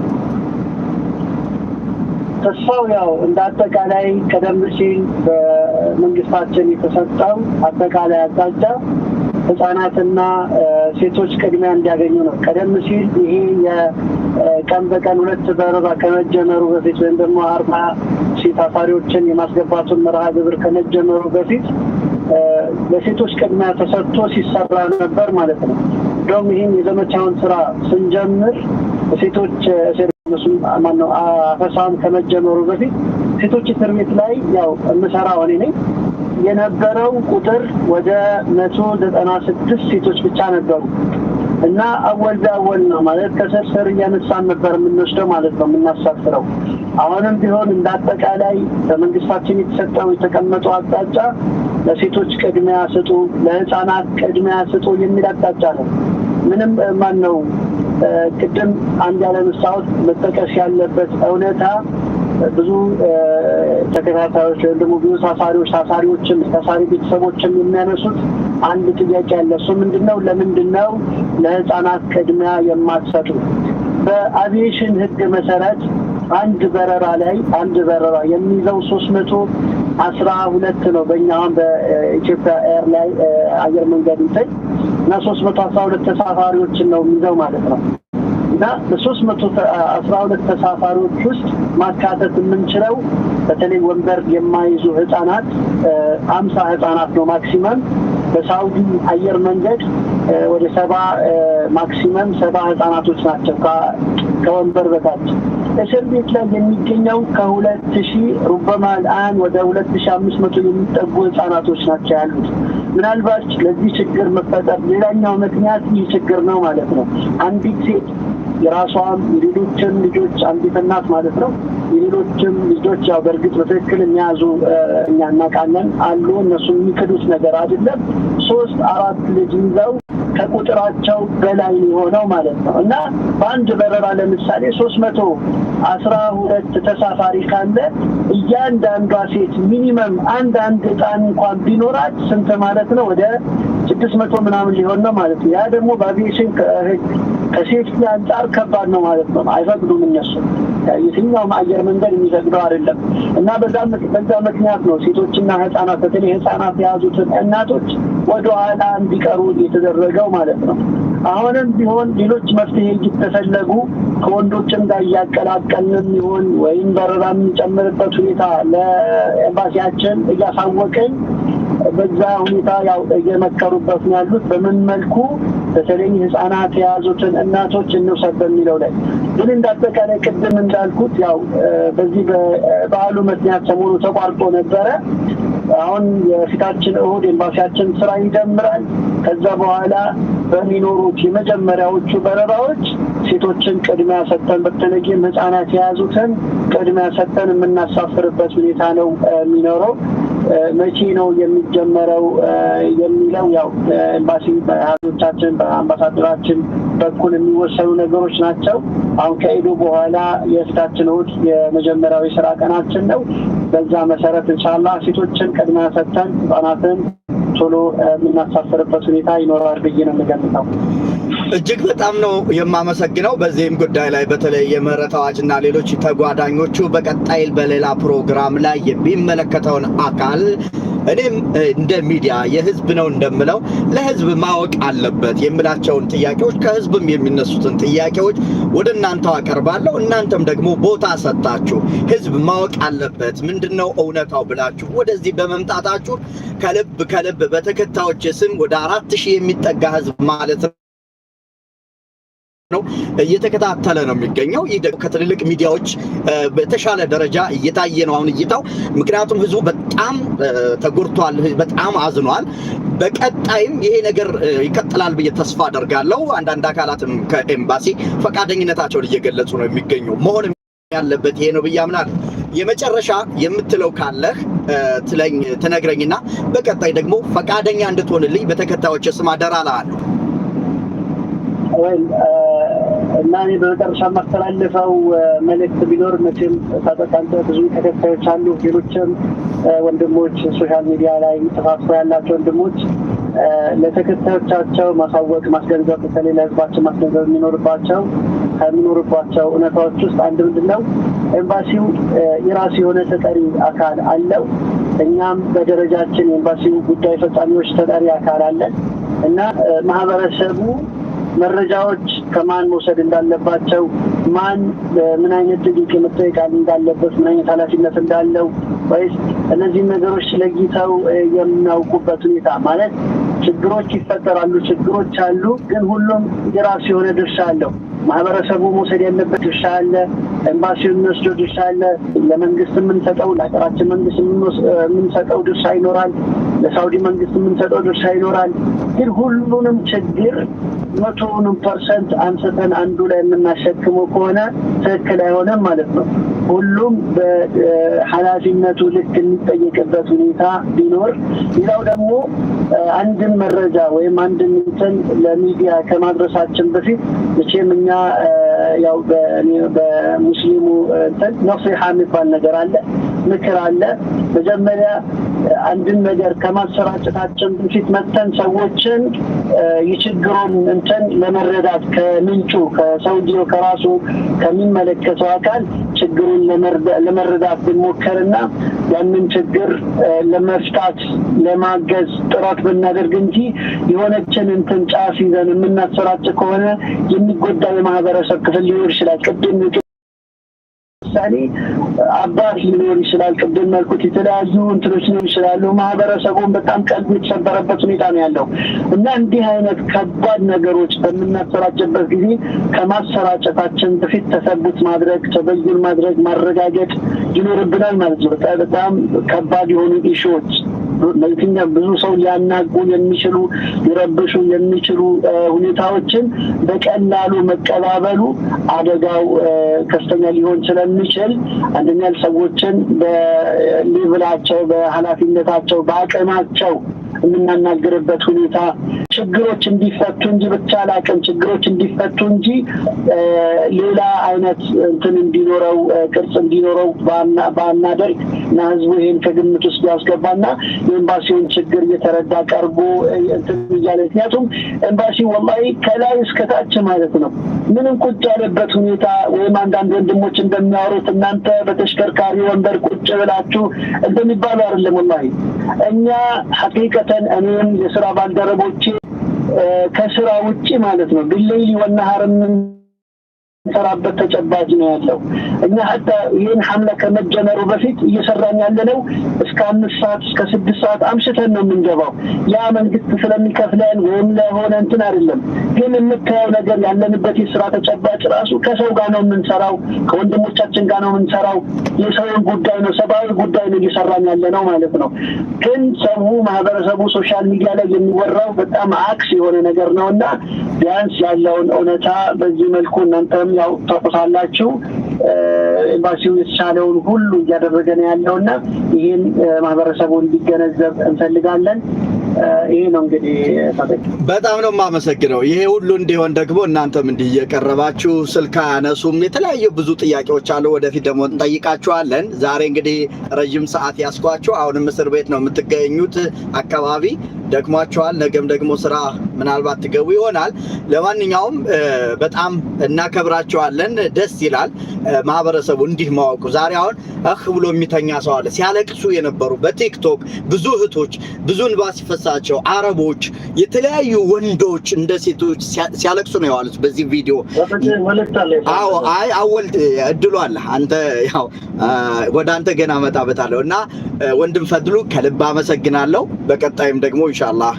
ተስፋው ያው እንደ አጠቃላይ ቀደም ሲል በመንግስታችን የተሰጠው አጠቃላይ አቅጣጫ ህፃናትና ሴቶች ቅድሚያ እንዲያገኙ ነው። ቀደም ሲል ይሄ የቀን በቀን 2 በረራ ከመጀመሩ በፊት ወይም ደግሞ 40 ሺህ ታሳሪዎችን የማስገባቱን መርሃ ግብር ከመጀመሩ በፊት ለሴቶች ቅድሚያ ተሰጥቶ ሲሰራ ነበር ማለት ነው። እንደውም ይህን የዘመቻውን ስራ ስንጀምር ሴቶች አፈሳውን ከመጀመሩ በፊት ሴቶች እስር ቤት ላይ ያው የምሰራው እኔ ነኝ። የነበረው ቁጥር ወደ 196 ሴቶች ብቻ ነበሩ እና አወል በአወል ነው ማለት ከስር እያነሳን ነበር የምንወስደው ማለት ነው የምናሳፍረው። አሁንም ቢሆን እንዳጠቃላይ በመንግስታችን የተሰጠው የተቀመጠው አቅጣጫ ለሴቶች ቅድሚያ ስጡ፣ ለህፃናት ቅድሚያ ስጡ የሚል አቅጣጫ ነው። ምንም ነው ቅድም አንድ ያለ መስታወት መጠቀስ ያለበት እውነታ ብዙ ተከታታዮች ወይም ደግሞ ብዙ ታሳሪዎችም ታሳሪ ቤተሰቦችም የሚያነሱት አንድ ጥያቄ አለ። እሱ ምንድነው? ለምንድነው ለህፃናት ቅድሚያ የማትሰጡ? በአቪዬሽን ህግ መሰረት አንድ በረራ የሚይዘው 312 ነው። በእኛ አሁን በኢትዮጵያ ኤር ላይ አየር መንገድ እንትን እና 312 ተሳፋሪዎችን ነው የሚይዘው ማለት ነው። እና በ312 ተሳፋሪዎች ውስጥ ማካተት የምንችለው በተለይ ወንበር የማይዙ ህፃናት 50 ህፃናት ነው ማክሲመም። በሳውዲ አየር መንገድ ወደ 70 ማክሲመም 70 ህፃናቶች ናቸው ከወንበር በታች። እስር ቤት ላይ የሚገኘው ከ2000 ሩበማ አልአን ወደ 2500 የሚጠጉ ህፃናቶች ናቸው ያሉት። ምናልባት ለዚህ ችግር መፈጠር ሌላኛው ምክንያት ይህ ችግር ነው ማለት ነው። አንዲት ሴት የራሷም የሌሎችም ልጆች አንዲት እናት ማለት ነው የሌሎችም ልጆች ያው በእርግጥ በትክክል የሚያዙ እኛ እናውቃለን አሉ። እነሱ የሚክዱት ነገር አይደለም። 3-4 ልጅ ይዘው ከቁጥራቸው በላይ የሆነው ማለት ነው። እና በአንድ በረራ ለምሳሌ 312 ተሳፋሪ ካለ እያንዳንዷ ሴት ሚኒመም አንድ ህፃን እንኳን ቢኖራት ስንት ማለት ነው? ወደ 600 ምናምን ሊሆን ነው ማለት ነው። ያ ደግሞ በአቪዬሽን ከሴፍቲ አንጻር ከባድ ነው ማለት ነው። አይፈቅዱም እነሱ። የትኛውም አየር መንገድ የሚፈቅደው አይደለም። እና በዛ ምክንያት ነው ሴቶችና ህፃናት በተለይ ህፃናት የያዙትን እናቶች ወደ ኋላ እንዲቀሩ የተደረገው ማለት ነው። አሁንም ቢሆን ሌሎች መፍትሄ እየተፈለጉ ከወንዶችም ጋር እያቀላቀልን ይሆን ወይም በረራ የሚጨምርበት ሁኔታ ለኤምባሲያችን እያሳወቅን በዛ ሁኔታ ያው እየመከሩበት ነው ያሉት። በምን መልኩ በተለይ ህፃናት የያዙትን እናቶች እንውሰድ በሚለው ላይ ግን እንዳጠቃላይ ቅድም እንዳልኩት ያው በዚህ በበዓሉ ምክንያት ሰሞኑ ተቋርጦ ነበረ። አሁን የፊታችን እሁድ ኤምባሲያችን ስራ ይጀምራል። ከዛ በኋላ በሚኖሩት የመጀመሪያዎቹ በረራዎች ሴቶችን ቅድሚያ ሰጥተን በተለይም ህፃናት የያዙትን ቅድሚያ ሰጥተን የምናሳፍርበት ሁኔታ ነው የሚኖረው። መቼ ነው የሚጀመረው የሚለው ያው ኤምባሲ በሀገሮቻችን በአምባሳደራችን በኩል የሚወሰኑ ነገሮች ናቸው። አሁን ከኢዱ በኋላ የፊታችን እሁድ የመጀመሪያው የስራ ቀናችን ነው። በዛ መሰረት ኢንሻአላህ ሴቶችን ቅድሚያ ሰጥተን ህፃናትን ቶሎ የምናሳፍርበት ሁኔታ ይኖራል ብዬ ነው የምገምተው። እጅግ በጣም ነው የማመሰግነው። በዚህም ጉዳይ ላይ በተለይ የምህረት አዋጅና ሌሎች ተጓዳኞቹ በቀጣይ በሌላ ፕሮግራም ላይ የሚመለከተውን አካል እኔም እንደ ሚዲያ የህዝብ ነው እንደምለው ለህዝብ ማወቅ አለበት የምላቸውን ጥያቄዎች ከህዝብም የሚነሱትን ጥያቄዎች ወደ እናንተው አቀርባለሁ። እናንተም ደግሞ ቦታ ሰጣችሁ ህዝብ ማወቅ አለበት ምንድነው እውነታው ብላችሁ ወደዚህ በመምጣታችሁ ከልብ በተከታዮች ስም ወደ 4000 የሚጠጋ ህዝብ ማለት ነው እየተከታተለ ነው የሚገኘው። ይህ ደግሞ ከትልልቅ ሚዲያዎች በተሻለ ደረጃ እየታየ ነው አሁን እይታው። ምክንያቱም ህዝቡ በጣም ተጎድቷል፣ በጣም አዝኗል። በቀጣይም ይሄ ነገር ይቀጥላል ብዬ ተስፋ አደርጋለሁ። አንዳንድ አካላትም ከኤምባሲ ፈቃደኝነታቸውን እየገለጹ ነው የሚገኘው። መሆን ያለበት ይሄ ነው ብዬ አምናለሁ። የመጨረሻ የምትለው ካለህ ትነግረኝና በቀጣይ ደግሞ ፈቃደኛ እንድትሆንልኝ በተከታዮች ስም አደራ እልሃለሁ። እና እኔ በመጨረሻ የማስተላልፈው መልእክት ቢኖር መቼም ታጠቃንተ ብዙ ተከታዮች አሉ፣ ሌሎችም ወንድሞች ሶሻል ሚዲያ ላይ ተሳትፎ ያላቸው ወንድሞች ለተከታዮቻቸው ማሳወቅ ማስገንዘብ፣ በተለይ ለህዝባችን ማስገንዘብ ከሚኖርባቸው እውነታዎች ውስጥ አንድ ምንድነው ኤምባሲው የራሱ የሆነ ተጠሪ አካል አለው። እኛም በደረጃችን የኤምባሲው ጉዳይ ፈጻሚዎች ተጠሪ አካል አለን እና ማህበረሰቡ መረጃዎች ከማን መውሰድ እንዳለባቸው ማን ምን አይነት ጥቂት መጠየቅ እንዳለበት ምን አይነት ኃላፊነት እንዳለው ወይስ እነዚህ ነገሮች ለይተው የሚያውቁበት ሁኔታ ማለት ችግሮች ይፈጠራሉ ችግሮች አሉ ግን ሁሉም የራሱ የሆነ ድርሻ አለው ማህበረሰቡ መውሰድ ያለበት ድርሻ አለ ኤምባሲው የሚወስደው ድርሻ አለ ለመንግስት የምንሰጠው ለሀገራችን መንግስት የምንሰጠው ድርሻ ይኖራል ለሳውዲ መንግስት የምንሰጠው ድርሻ ይኖራል ግን ሁሉንም ችግር 100% አንስተን አንዱ ላይ የምናሸክመው ከሆነ ትክክል አይሆንም ማለት ነው ሁሉም በኃላፊነቱ ልክ የሚጠየቅበት ሁኔታ ቢኖር ሌላው ደግሞ አንድን መረጃ ወይም አንድን እንትን ለሚዲያ ከማድረሳችን በፊት መቼም እኛ ያው በሙስሊሙ እንትን ነሲሃ የሚባል ነገር አለ ምክር አለ መጀመሪያ አንድን ነገር ከማሰራጨታችን በፊት መተን ሰዎችን ይችግሩን እንትን ለመረዳት ከምንጩ ከሰውዲው ከራሱ ከሚመለከተው አካል ችግሩን ለመረዳት ብንሞክርና ያንን ችግር ለመፍታት ለማገዝ ጥረት ብናደርግ እንጂ የሆነችን እንትን ጫፍ ይዘን የምናሰራጭ ከሆነ የሚጎዳ የማህበረሰብ ክፍል ሊኖር ይችላል ቅድም ለምሳሌ አባት ሊኖር ይችላል ቅድም መልኩት የተለያዩ እንትኖች ሊኖር ይችላሉ ማህበረሰቡን በጣም ቀልብ የተሰበረበት ሁኔታ ነው ያለው እና እንዲህ አይነት ከባድ ነገሮች በምናሰራጭበት ጊዜ ከማሰራጨታችን በፊት ተሰቡት ማድረግ ተበይን ማድረግ ማረጋገጥ ይኖርብናል ማለት ነው በጣም ከባድ የሆኑ ኢሹዎች ለየትኛው ብዙ ሰው ሊያናጉ የሚችሉ ሊረብሹ የሚችሉ ሁኔታዎችን በቀላሉ መቀባበሉ አደጋው ከፍተኛ ሊሆን ስለሚችል አንደኛ ሰዎችን በሌቭላቸው በኃላፊነታቸው በአቅማቸው የምናናገርበት ሁኔታ ችግሮች እንዲፈቱ እንጂ ብቻ ላቀም ችግሮች እንዲፈቱ እንጂ ሌላ አይነት እንትን እንዲኖረው ቅርጽ እንዲኖረው ባናደርግ እና ህዝቡ ይሄን ከግምት ውስጥ ያስገባና የኤምባሲውን ችግር እየተረዳ ቀርቦ እንትን እያለ ምክንያቱም ኤምባሲ ወላሂ ከላይ እስከታች ማለት ነው ምንም ቁጭ ያለበት ሁኔታ ወይም አንዳንድ ወንድሞች እንደሚያወሩት እናንተ በተሽከርካሪ ወንበር ቁጭ ብላችሁ እንደሚባሉ አይደለም ወላሂ እኛ ሐቂቀተን እኔም የሥራ ባልደረቦቼ ከስራ ውጪ ማለት ነው بالليل والنهار ሰራበት ተጨባጭ ነው ያለው እኛ hatta ይሄን ሐምለ ከመጀመሩ በፊት እየሰራን ያለነው እስከ 5 ሰዓት እስከ 6 ሰዓት አምሽተን ነው የምንገባው ያ መንግስት ስለሚከፍለን ወይም ለሆነ እንትን አይደለም ግን የምታየው ነገር ያለንበት የሥራ ተጨባጭ ራሱ ከሰው ጋር ነው የምንሰራው ከወንድሞቻችን ጋር ነው የምንሰራው የሰውን ጉዳይ ነው ሰባዊ ጉዳይ ነው እየሰራን ያለነው ማለት ነው ግን ሰው ማህበረሰቡ ሶሻል ሚዲያ ላይ የሚወራው በጣም አክስ የሆነ ነገር ነውና ቢያንስ ያለውን እውነታ በዚህ መልኩ እናንተም ያው ተቆጣላችሁ ኤምባሲው የተሻለውን ሁሉ እያደረገ ነው ያለውና ይሄን ማህበረሰቡ እንዲገነዘብ እንፈልጋለን ይሄ ነው እንግዲህ በጣም ነው የማመሰግነው ይሄ ሁሉ እንዲሆን ደግሞ እናንተም እንዲየቀረባችሁ ስልክ አነሱም የተለያዩ ብዙ ጥያቄዎች አሉ ወደፊት ደግሞ እንጠይቃችኋለን ዛሬ እንግዲህ ረጅም ሰዓት ያስኳችሁ አሁንም እስር ቤት ነው የምትገኙት አካባቢ ደክሟችኋል ነገም ደግሞ ስራ ምናልባት ትገቡ ይሆናል ለማንኛውም በጣም እናከብራችኋለን ደስ ይላል ማህበረሰቡ እንዲህ ማወቁ ዛሬ አሁን ብሎ የሚተኛ ሰው አለ ሲያለቅሱ የነበሩ በቲክቶክ ብዙ እህቶች ብዙ እንባ ሲፈሳቸው አረቦች የተለያዩ ወንዶች እንደ ሴቶች ሲያለቅሱ ነው ያሉት በዚህ ቪዲዮ አዎ አይ አወል እድሉ አለ አንተ ያው ወደ አንተ ገና መጣበታለሁ እና ወንድም ፈድሉ ከልብ አመሰግናለሁ በቀጣይም ደግሞ ኢንሻአላህ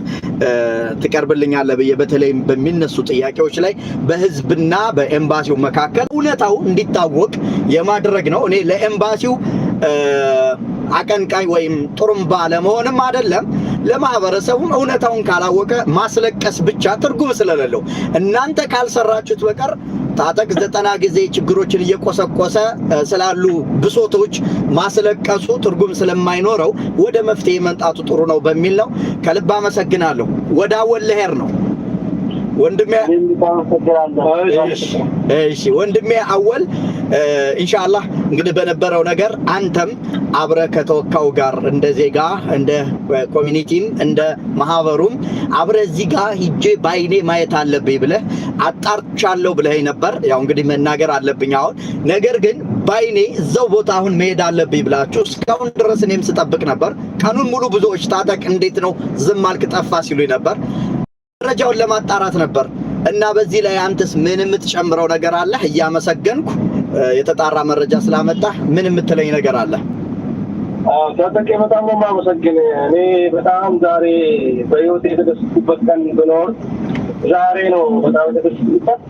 ትቀርብልኛለህ በተለይ በሚነሱ ጥያቄዎች ላይ በህዝብና በኤምባሲው መካከል እውነታው እንዲታወቅ የማድረግ ነው እኔ ለኤምባሲው አቀንቃይ ወይም ጥሩምባ ለመሆንም አይደለም ለማህበረሰቡ እውነታውን ካላወቀ ማስለቀስ ብቻ ትርጉም ስለሌለው እናንተ ካልሰራችሁት በቀር ታጠቅ 90 ጊዜ ችግሮችን እየቆሰቆሰ ስላሉ ብሶቶች ማስለቀሱ ትርጉም ስለማይኖረው ወደ መፍትሄ መንጣቱ ጥሩ ነው በሚል ነው ከልብ አመሰግናለሁ ወደ አወል ለሄር ነው ወንድሜ እሺ ወንድሜ አወል ኢንሻአላህ እንግዲህ በነበረው ነገር አንተም አብረ ከተወካው ጋር እንደ ዜጋ እንደ ኮሚኒቲም እንደ ማህበሩም አብረ እዚህ ጋር ሂጄ ባይኔ ማየት አለብኝ ብለህ አጣርቻለሁ ብለህ ነበር ያው እንግዲህ መናገር አለብኝ አሁን ነገር ግን ባይኔ እዛው ቦታ አሁን መሄድ አለብኝ ብላችሁ እስካሁን ድረስ እኔም ስጠብቅ ነበር ቀኑን ሙሉ ብዙዎች ታጠቅ እንዴት ነው ዝም አልክ ጠፋ ሲሉኝ ነበር መረጃውን ለማጣራት ነበር እና በዚህ ላይ አንተስ ምን የምትጨምረው ነገር አለ? እያመሰገንኩ የተጣራ መረጃ ስላመጣ ምን የምትለኝ ነገር አለ? ታጠቄ በጣም ነው የማመሰግን። እኔ በጣም ዛሬ በህይወቴ የተደሰትኩበት ቀን ብኖር ዛሬ ነው። በጣም የተደሰትኩበት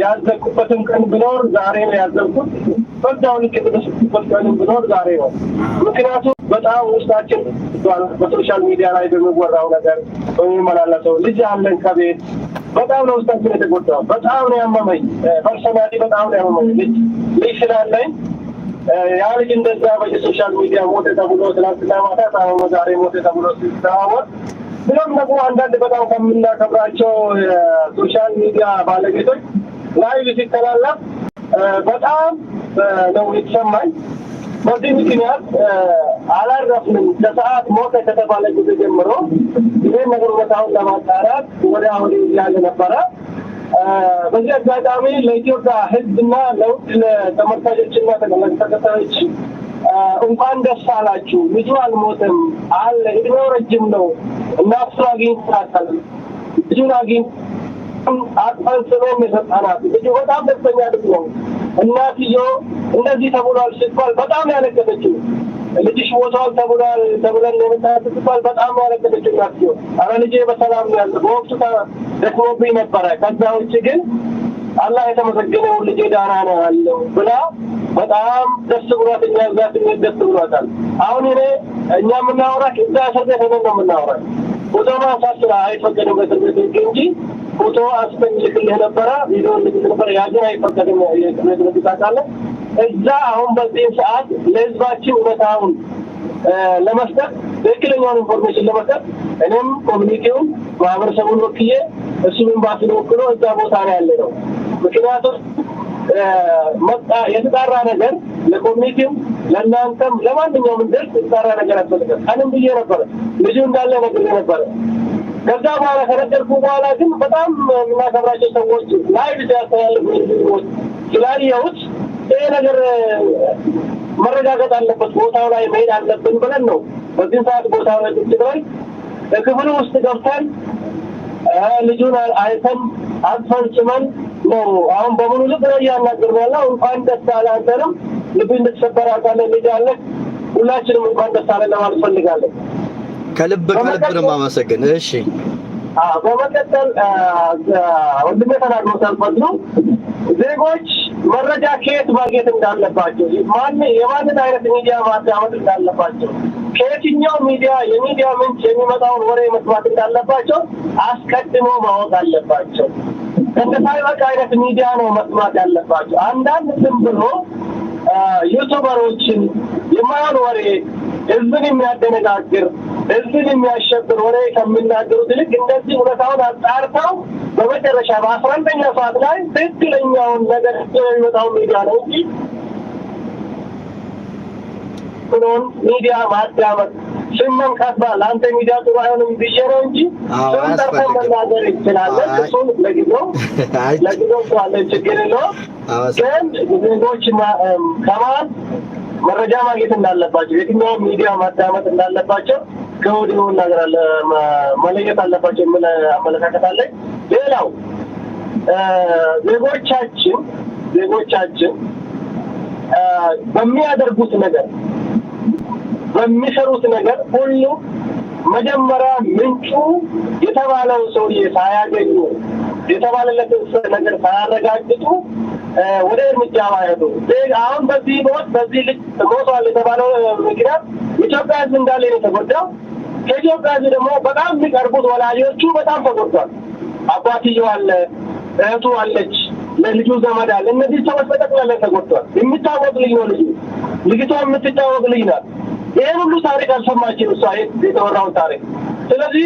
ያዘንኩበትም ቀን ብኖር ዛሬ ነው ያዘንኩት። በዛው ልክ የተደሰትኩበት ቀን ብኖር ዛሬ ነው። ምክንያቱም በጣም ውስጣችን በሶሻል ሚዲያ ላይ በሚወራው ነገር በሚመላለሰው ልጅ አለን ከቤት በጣም ነው ውስጣችን የተጎዳው። በጣም ነው ያመመኝ። ፐርሰናሊ በጣም ነው ያመመኝ። ልጅ ስላለኝ ያ ልጅ እንደዛ በየሶሻል ሚዲያ ሞተ ተብሎ ትናንትና ማታ ታሞ ዛሬ ሞተ ተብሎ ሲታወቅ ብሎም ደግሞ አንዳንድ በጣም ከምናከብራቸው ሶሻል ሚዲያ ባለቤቶች ላይቭ ሲተላለፍ በጣም ነው የተሰማኝ። በዚህ ምክንያት አላረፍንም። ከሰዓት ሞተ ከተባለ ጊዜ ጀምሮ ይህን ነገር እውነታውን ለማጣራት ወደ አሁን እያለ ነበረ። በዚህ አጋጣሚ ለኢትዮጵያ ሕዝብና ለውድ ለተመልካቾችና ተከታታዮች እንኳን ደስ አላችሁ። ልጁ አልሞተም አለ፣ እድሜው ረጅም ነው እና እሱ አግኝተናል። ልጁን አጥፈን የሰጠናት ልጁ በጣም ደስተኛ ልጅ ነው። እናትየው እንደዚህ ተብሏል ስትባል በጣም ያለቀሰችው። ልጅሽ ሞቷል ተብለን የመጣት ስትባል በጣም ያለቀሰችው እናትየው። ኧረ ልጄ በሰላም ነው ያለ፣ በወቅቱ ደክሞብኝ ነበረ። ከዛ ውጭ ግን አላህ የተመሰገነው ልጄ ዳና ነው ያለው ብላ በጣም ደስ ብሏት እኛ እዛ ስሜት ደስ ብሏታል። አሁን እኛ የምናወራ እዛ እስር ቤት ሆነን ነው የምናወራ። ፎቶ ማንሳት ስራ አይፈቀድም በእስር ቤት እንጂ ፎቶ አስፈኝ ልክልህ ነበረ፣ ቪዲዮ ልክልህ ነበረ። ያ ግን አይፈቀድም። የእስር ቤት ልክ ታውቃለህ። እዛ አሁን በዚህ ሰዓት ለህዝባችን እውነታውን ለመስጠት ትክክለኛውን ኢንፎርሜሽን ለመስጠት እኔም ኮሚኒቲውን ማህበረሰቡን ወክዬ እሱን ኤምባሲን ወክሎ እዛ ቦታ ነው ያለ ነው። ምክንያቱም የተጣራ ነገር ለኮሚኒቲው ለእናንተም ለማንኛውም እንደርስ የተጣራ ነገር ያስፈልጋል። ቀንም ብዬ ነበረ ልጁ እንዳለ ነግሬ ነበረ። ከዛ በኋላ ከነገርኩ በኋላ ግን በጣም የምናከብራቸው ሰዎች ላይቭ ሲያስተላልፉ ስላየሁት ይሄ ነገር መረጋገጥ አለበት፣ ቦታው ላይ መሄድ አለብን ብለን ነው በዚህ ሰዓት ቦታው ላይ ትችላል ክፍሉ ውስጥ ገብተን ልጁን አይተን አስፈጽመን ነው አሁን በሙሉ ልብ ነው እያናገርን ያለው። እንኳን ደስ አለህ አንተንም ልብ እንድትሰበር አድርጋለህ። ልጅ አለህ። ሁላችንም እንኳን ደስ አለን ለማለት ፈልጋለሁ። ከልብ ነው የማመሰግን። እሺ በመቀጠል ወንድሜ ተናግሮታል። ፈድሉ ዜጎች መረጃ ከየት ማግኘት እንዳለባቸው፣ የማንን አይነት ሚዲያ ማዳመጥ እንዳለባቸው፣ ከየትኛው ሚዲያ የሚዲያ ምንጭ የሚመጣውን ወሬ መስማት እንዳለባቸው አስቀድሞ ማወቅ አለባቸው። እንደሳይበቃ አይነት ሚዲያ ነው መስማት ያለባቸው። አንዳንድ ዝም ብሎ ዩቱበሮችን የማይሆን ወሬ ህዝብን የሚያደነጋግር ህዝብን የሚያሸብር ወሬ ከሚናገሩት ይልቅ እንደዚህ እውነታውን አጣርተው በመጨረሻ በ11ኛ ሰዓት ላይ ትክክለኛውን ነገር የሚመጣውን ሚዲያ ነው እንጂ ብሎን ሚዲያ ማዳመጥ ስም መንካት ለአንተ ሚዲያ ጥሩ አይሆንም ብዬ ነው እንጂ ስም ጠርተን መናገር ይችላለን። እሱን ለጊዜው ስላለ ችግር የለውም። ግን ዜጎች ከማን መረጃ ማግኘት እንዳለባቸው፣ የትኛው ሚዲያ ማዳመጥ እንዳለባቸው ከወዲሁ ነገር መለየት አለባቸው የሚል አመለካከት አለኝ። ሌላው ዜጎቻችን በሚያደርጉት ነገር በሚሰሩት ነገር ሁሉ መጀመሪያ ምንጩ የተባለው ሰውዬ ሳያገኙ የተባለለትን ነገር ሳያረጋግጡ ወደ እርምጃ ማሄዱ። አሁን በዚህ ልጅ ሞቷል የተባለው ምክንያት ኢትዮጵያ ሕዝብ እንዳለ ነው የተጎዳው። ከኢትዮጵያ ሕዝብ ደግሞ በጣም የሚቀርቡት ወላጆቹ በጣም ተጎድቷል። አባትየው አለ፣ እህቱ አለች፣ ለልጁ ዘመድ አለ። እነዚህ ሰዎች በጠቅላላ ተጎድቷል። የሚታወቅ ልጅ ነው ልጁ፣ ልጅቷ የምትታወቅ ልጅ ናት። ይህን ሁሉ ታሪክ አልሰማችም እሷ የተወራውን ታሪክ። ስለዚህ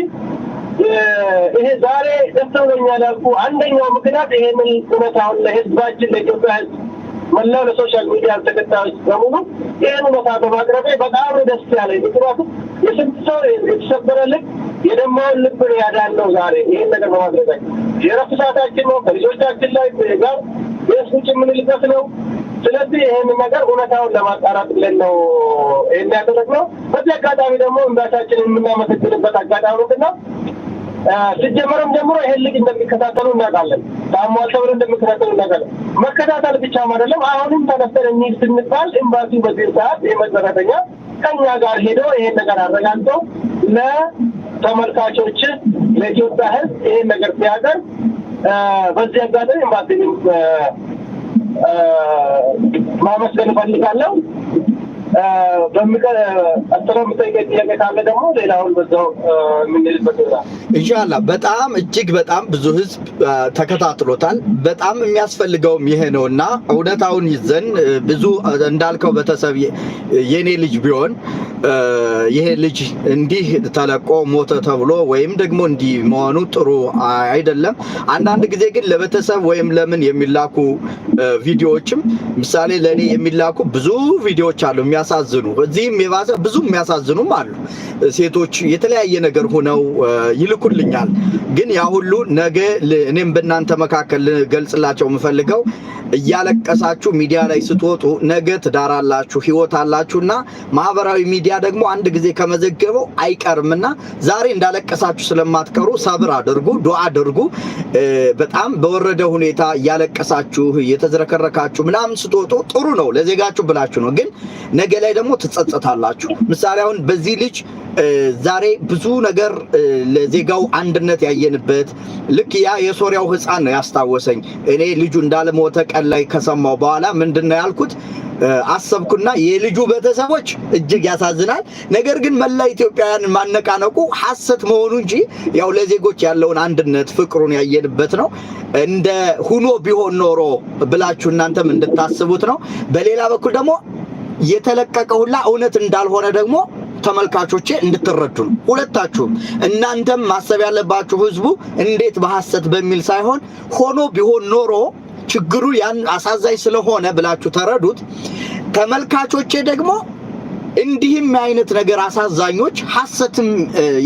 ይሄ ዛሬ ደስ ብሎኛል ያልኩ አንደኛው ምክንያት ይሄንን እውነታውን ለህዝባችን ለኢትዮጵያ ህዝብ መላው ለሶሻል ሚዲያ ተከታዮች በሙሉ ይህን እውነታ በማቅረቤ በጣም ደስ ያለኝ። ምክንያቱም የስንት ሰው የተሰበረ ልብ የደማውን ልብ ነው ያዳነው። ዛሬ ይህን ነገር በማድረጋችን የረፍት ሰዓታችን ነው፣ ከልጆቻችን ላይ ጋር የስንጭ የምንልበት ነው። ስለዚህ ይህን ነገር እውነታውን ለማጣራት ብለን ነው ይህን ያደረግነው። በዚህ አጋጣሚ ደግሞ ኤምባሲያችንን የምናመሰግንበት አጋጣሚ ምንድን ነው? ሲጀመረም ጀምሮ ይሄን ልጅ እንደሚከታተሉ እናውቃለን። ታሟል ተብሎ እንደሚከታተሉ እናውቃለን። መከታተል ብቻም አይደለም አሁንም ተነስተን እንሂድ ስንባል ኤምባሲው በዚህ ሰዓት የመሰረተኛ ከኛ ጋር ሄዶ ይሄን ነገር አረጋግጠው ለተመልካቾች ለኢትዮጵያ ሕዝብ ይሄን ነገር ሲያቀርብ በዚህ አጋጣሚ ኤምባሲው ማመስገን እፈልጋለሁ። ኢንሻአላህ በጣም እጅግ በጣም ብዙ ህዝብ ተከታትሎታል። በጣም የሚያስፈልገውም ይሄ ነውና እውነታውን ይዘን ብዙ እንዳልከው በተሰብ የኔ ልጅ ቢሆን ይሄ ልጅ እንዲህ ተለቆ ሞተ ተብሎ ወይም ደግሞ እንዲህ መሆኑ ጥሩ አይደለም። አንዳንድ ጊዜ ግን ለቤተሰብ ወይም ለምን የሚላኩ ቪዲዮዎችም ምሳሌ ለኔ የሚላኩ ብዙ ቪዲዮዎች አሉ የሚያሳዝኑ፣ እዚህም የባሰ ብዙ የሚያሳዝኑም አሉ። ሴቶች የተለያየ ነገር ሆነው ይልኩልኛል። ግን ያ ሁሉ ነገ እኔም በእናንተ መካከል ገልጽላቸው የምፈልገው እያለቀሳችሁ ሚዲያ ላይ ስትወጡ ነገ ትዳራላችሁ ህይወት አላችሁና ማህበራዊ ሚዲያ ደግሞ አንድ ጊዜ ከመዘገበው አይቀርምና ዛሬ እንዳለቀሳችሁ ስለማትቀሩ ሰብር አድርጉ፣ ዱዓ አድርጉ። በጣም በወረደ ሁኔታ እያለቀሳችሁ እየተዝረከረካችሁ ምናምን ስትወጡ ጥሩ ነው፣ ለዜጋችሁ ብላችሁ ነው። ግን ነገ ላይ ደግሞ ትጸጸታላችሁ። ምሳሌ አሁን በዚህ ልጅ ዛሬ ብዙ ነገር ለዜጋው አንድነት ያየንበት ልክ ያ የሶሪያው ህፃን ነው ያስታወሰኝ። እኔ ልጁ እንዳልሞተ ቀን ላይ ከሰማው በኋላ ምንድነው ያልኩት አሰብኩና የልጁ ቤተሰቦች እጅግ ያሳዝናል። ነገር ግን መላ ኢትዮጵያውያን ማነቃነቁ ሐሰት መሆኑ እንጂ ያው ለዜጎች ያለውን አንድነት ፍቅሩን ያየንበት ነው። እንደ ሁኖ ቢሆን ኖሮ ብላችሁ እናንተም እንድታስቡት ነው። በሌላ በኩል ደግሞ የተለቀቀውላ እውነት እንዳልሆነ ደግሞ ተመልካቾቼ እንድትረዱ ነው። ሁለታችሁም እናንተም ማሰብ ያለባችሁ ህዝቡ እንዴት በሐሰት በሚል ሳይሆን ሆኖ ቢሆን ኖሮ ችግሩ ያን አሳዛኝ ስለሆነ ብላችሁ ተረዱት። ተመልካቾቼ ደግሞ እንዲህም አይነት ነገር አሳዛኞች ሐሰትም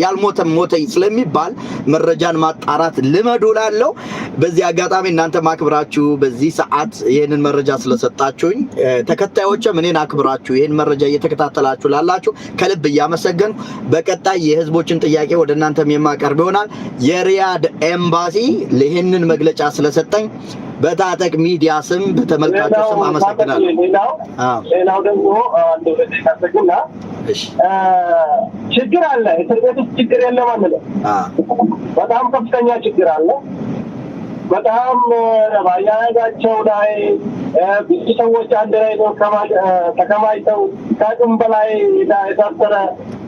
ያልሞተም ሞተ ስለሚባል መረጃን ማጣራት ልመዱላለው። በዚህ አጋጣሚ እናንተ ማክብራችሁ በዚህ ሰዓት ይሄንን መረጃ ስለሰጣችሁኝ ተከታዮችም እኔን አክብራችሁ ይሄን መረጃ እየተከታተላችሁ ላላችሁ ከልብ እያመሰገንኩ በቀጣይ የህዝቦችን ጥያቄ ወደ እናንተም የማቀርብ ይሆናል። የሪያድ ኤምባሲ ለይሄንን መግለጫ ስለሰጠኝ በታጠቅ ሚዲያ ስም በተመልካቾች ስም አመሰግናለሁ። ሌላው ደግሞ አንዱ ለተካሰግና ችግር አለ። እስር ቤት ውስጥ ችግር የለም አንልም። በጣም ከፍተኛ ችግር አለ። በጣም ባያያዛቸው ላይ ብዙ ሰዎች አንድ ላይ ተከማችተው ከአቅም በላይ የታሰረ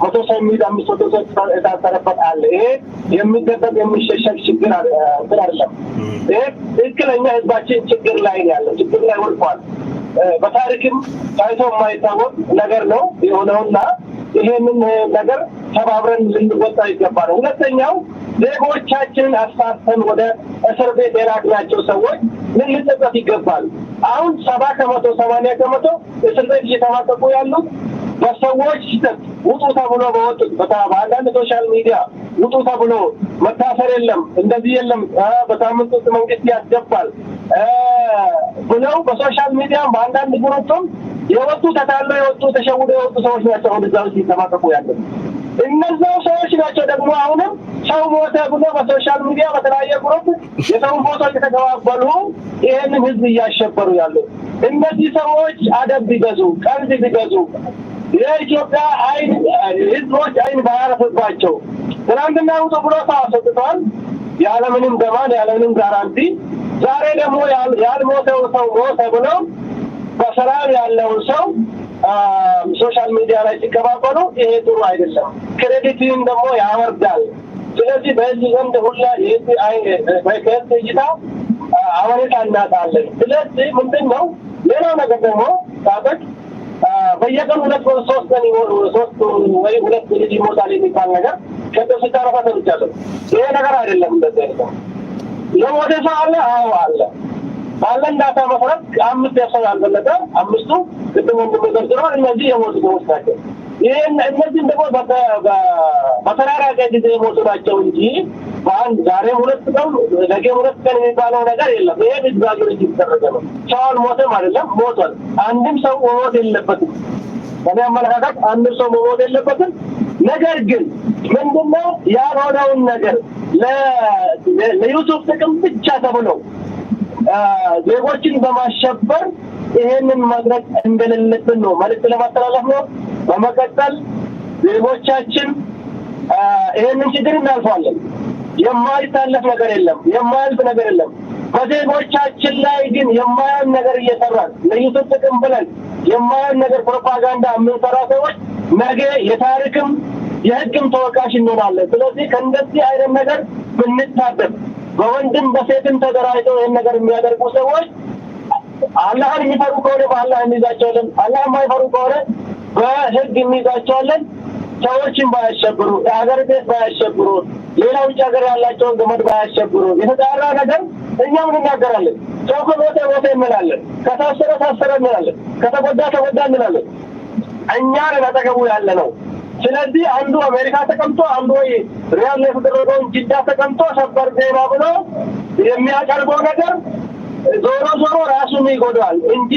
100 ሰው የሚይዝ 500 ሰው የታሰረበት አለ። ይሄ የሚደበቅ የሚሸሸግ ችግር አይደለም። ይሄ ትክክለኛ ህዝባችን ችግር ላይ ነው ያለው። ችግር ላይ ወድቋል። በታሪክም ታይቶ የማይታወቅ ነገር ነው የሆነውና ይሄንን ነገር ተባብረን ልንወጣ ይገባል። ሁለተኛው ዜጎቻችንን አሳተን ወደ እስር ቤት የላክናቸው ሰዎች ልንጸጸት ይገባል። አሁን 70% 80% እስር ቤት እየተማቀቁ ያሉት በሰዎች ስህተት ውጡ ተብሎ በወጡት በአንዳንድ ሶሻል ሚዲያ ውጡ ተብሎ መታሰር የለም እንደዚህ የለም በሳምንት ውስጥ መንግስት ያስገባል ብለው በሶሻል ሚዲያ በአንዳንድ ግሩፕም የወጡ ተታለው የወጡ ተሸውደው የወጡ ሰዎች ናቸው ወደዛው ሲተማቀቁ ያሉት። እነዛው ሰዎች ናቸው ደግሞ አሁንም ሰው ሞተ ብሎ በሶሻል ሚዲያ በተለያየ ግሩፕ የሰው ፎቶ እየተቀባበሉ ይሄንን ህዝብ እያሸበሩ ያሉት። እነዚህ ሰዎች አደብ ቢገዙ ቀልድ ቢገዙ የኢትዮጵያ አይን ህዝቦች አይን ባያረፍባቸው ትናንትና ውጡ ብሎ ተዋሰጥቷል ያለምንም ደማን ያለምንም ጋራንቲ። ዛሬ ደግሞ ያልሞተው ሰው ሞተ ብሎ በሰላም ያለውን ሰው ሶሻል ሚዲያ ላይ ሲቀባበሉ ይሄ ጥሩ አይደለም። ክሬዲትን ደግሞ ያወርዳል። ስለዚህ በዚህ ዘንድ ሁላ የህዝብ አይን በከህዝብ እይታ አመኔታ እናጣለን። ስለዚህ ምንድን ነው ሌላው ነገር ደግሞ ታጠቅ በየቀኑ 2-3 ቀን ሶስት ወይ 2 ልጅ ይሞታል የሚባል ነገር ከጥስ ታረፋ ተብቻለሁ። ይሄ ነገር አይደለም። እንደዚህ ነው የሞተ ሰው አለ። አዎ አለ። ባለን ዳታ መሰረት 5 ሰው ያልበለጠ 5ቱ ቅድም እንደምንዘርዝረው እነዚህ የሞቱ ሰዎች ናቸው። ይሄን እነዚህ ደግሞ በተራራቀ ጊዜ የሞቱ ናቸው እንጂ በአንድ ዛሬ 2 ቀን ነገ 2 ቀን የሚባለው ነገር የለም። ይሄ ድጋግር ይተደረገ ነው። ሰው አልሞተም አይደለም፣ ሞቷል። አንድም ሰው መሞት የለበትም። በእኔ አመለካከት አንድም ሰው መሞት የለበትም። ነገር ግን ምንድነው ያልሆነውን ነገር ለዩቲዩብ ጥቅም ብቻ ተብሎ ዜጎችን በማሸበር ይሄንን ማድረግ እንደሌለብን ነው መልዕክት ለማስተላለፍ ነው። በመቀጠል ዜጎቻችን ይሄንን ችግር እናልፋለን። የማይታለፍ ነገር የለም፣ የማያልፍ ነገር የለም። በዜጎቻችን ላይ ግን የማያን ነገር እየሰራን ለዩቲዩብ ጥቅም ብለን የማያን ነገር ፕሮፓጋንዳ የምንሰራ ሰዎች ነገ የታሪክም የሕግም ተወቃሽ እንሆናለን። ስለዚህ ከእንደዚህ አይነት ነገር ብንታደግ በወንድም በሴትም ተደራጅተው ይህን ነገር የሚያደርጉ ሰዎች አላህን የሚፈሩ ከሆነ በአላህ እንይዛቸዋለን፣ አላህ የማይፈሩ ከሆነ በሕግ እንይዛቸዋለን። ሰዎችን ባያሸብሩ፣ የሀገር ቤት ባያሸብሩ፣ ሌላ ውጭ ሀገር ያላቸውን ዘመድ ባያሸብሩ፣ የተጣራ ነገር እኛ ምን እናገራለን? ሰው ከሞተ ሞተ እንላለን፣ ከታሰረ ታሰረ እንላለን፣ ከተጎዳ ተጎዳ እንላለን። እኛ ነን አጠገቡ ያለ ነው። ስለዚህ አንዱ አሜሪካ ተቀምጦ አንዱ ወይ ሪያድ ላይ የተደረገውን ጅዳ ተቀምጦ ሰበር ዜና ብሎ የሚያቀርበው ነገር ዞሮ ዞሮ ራሱን ይጎዳል እንጂ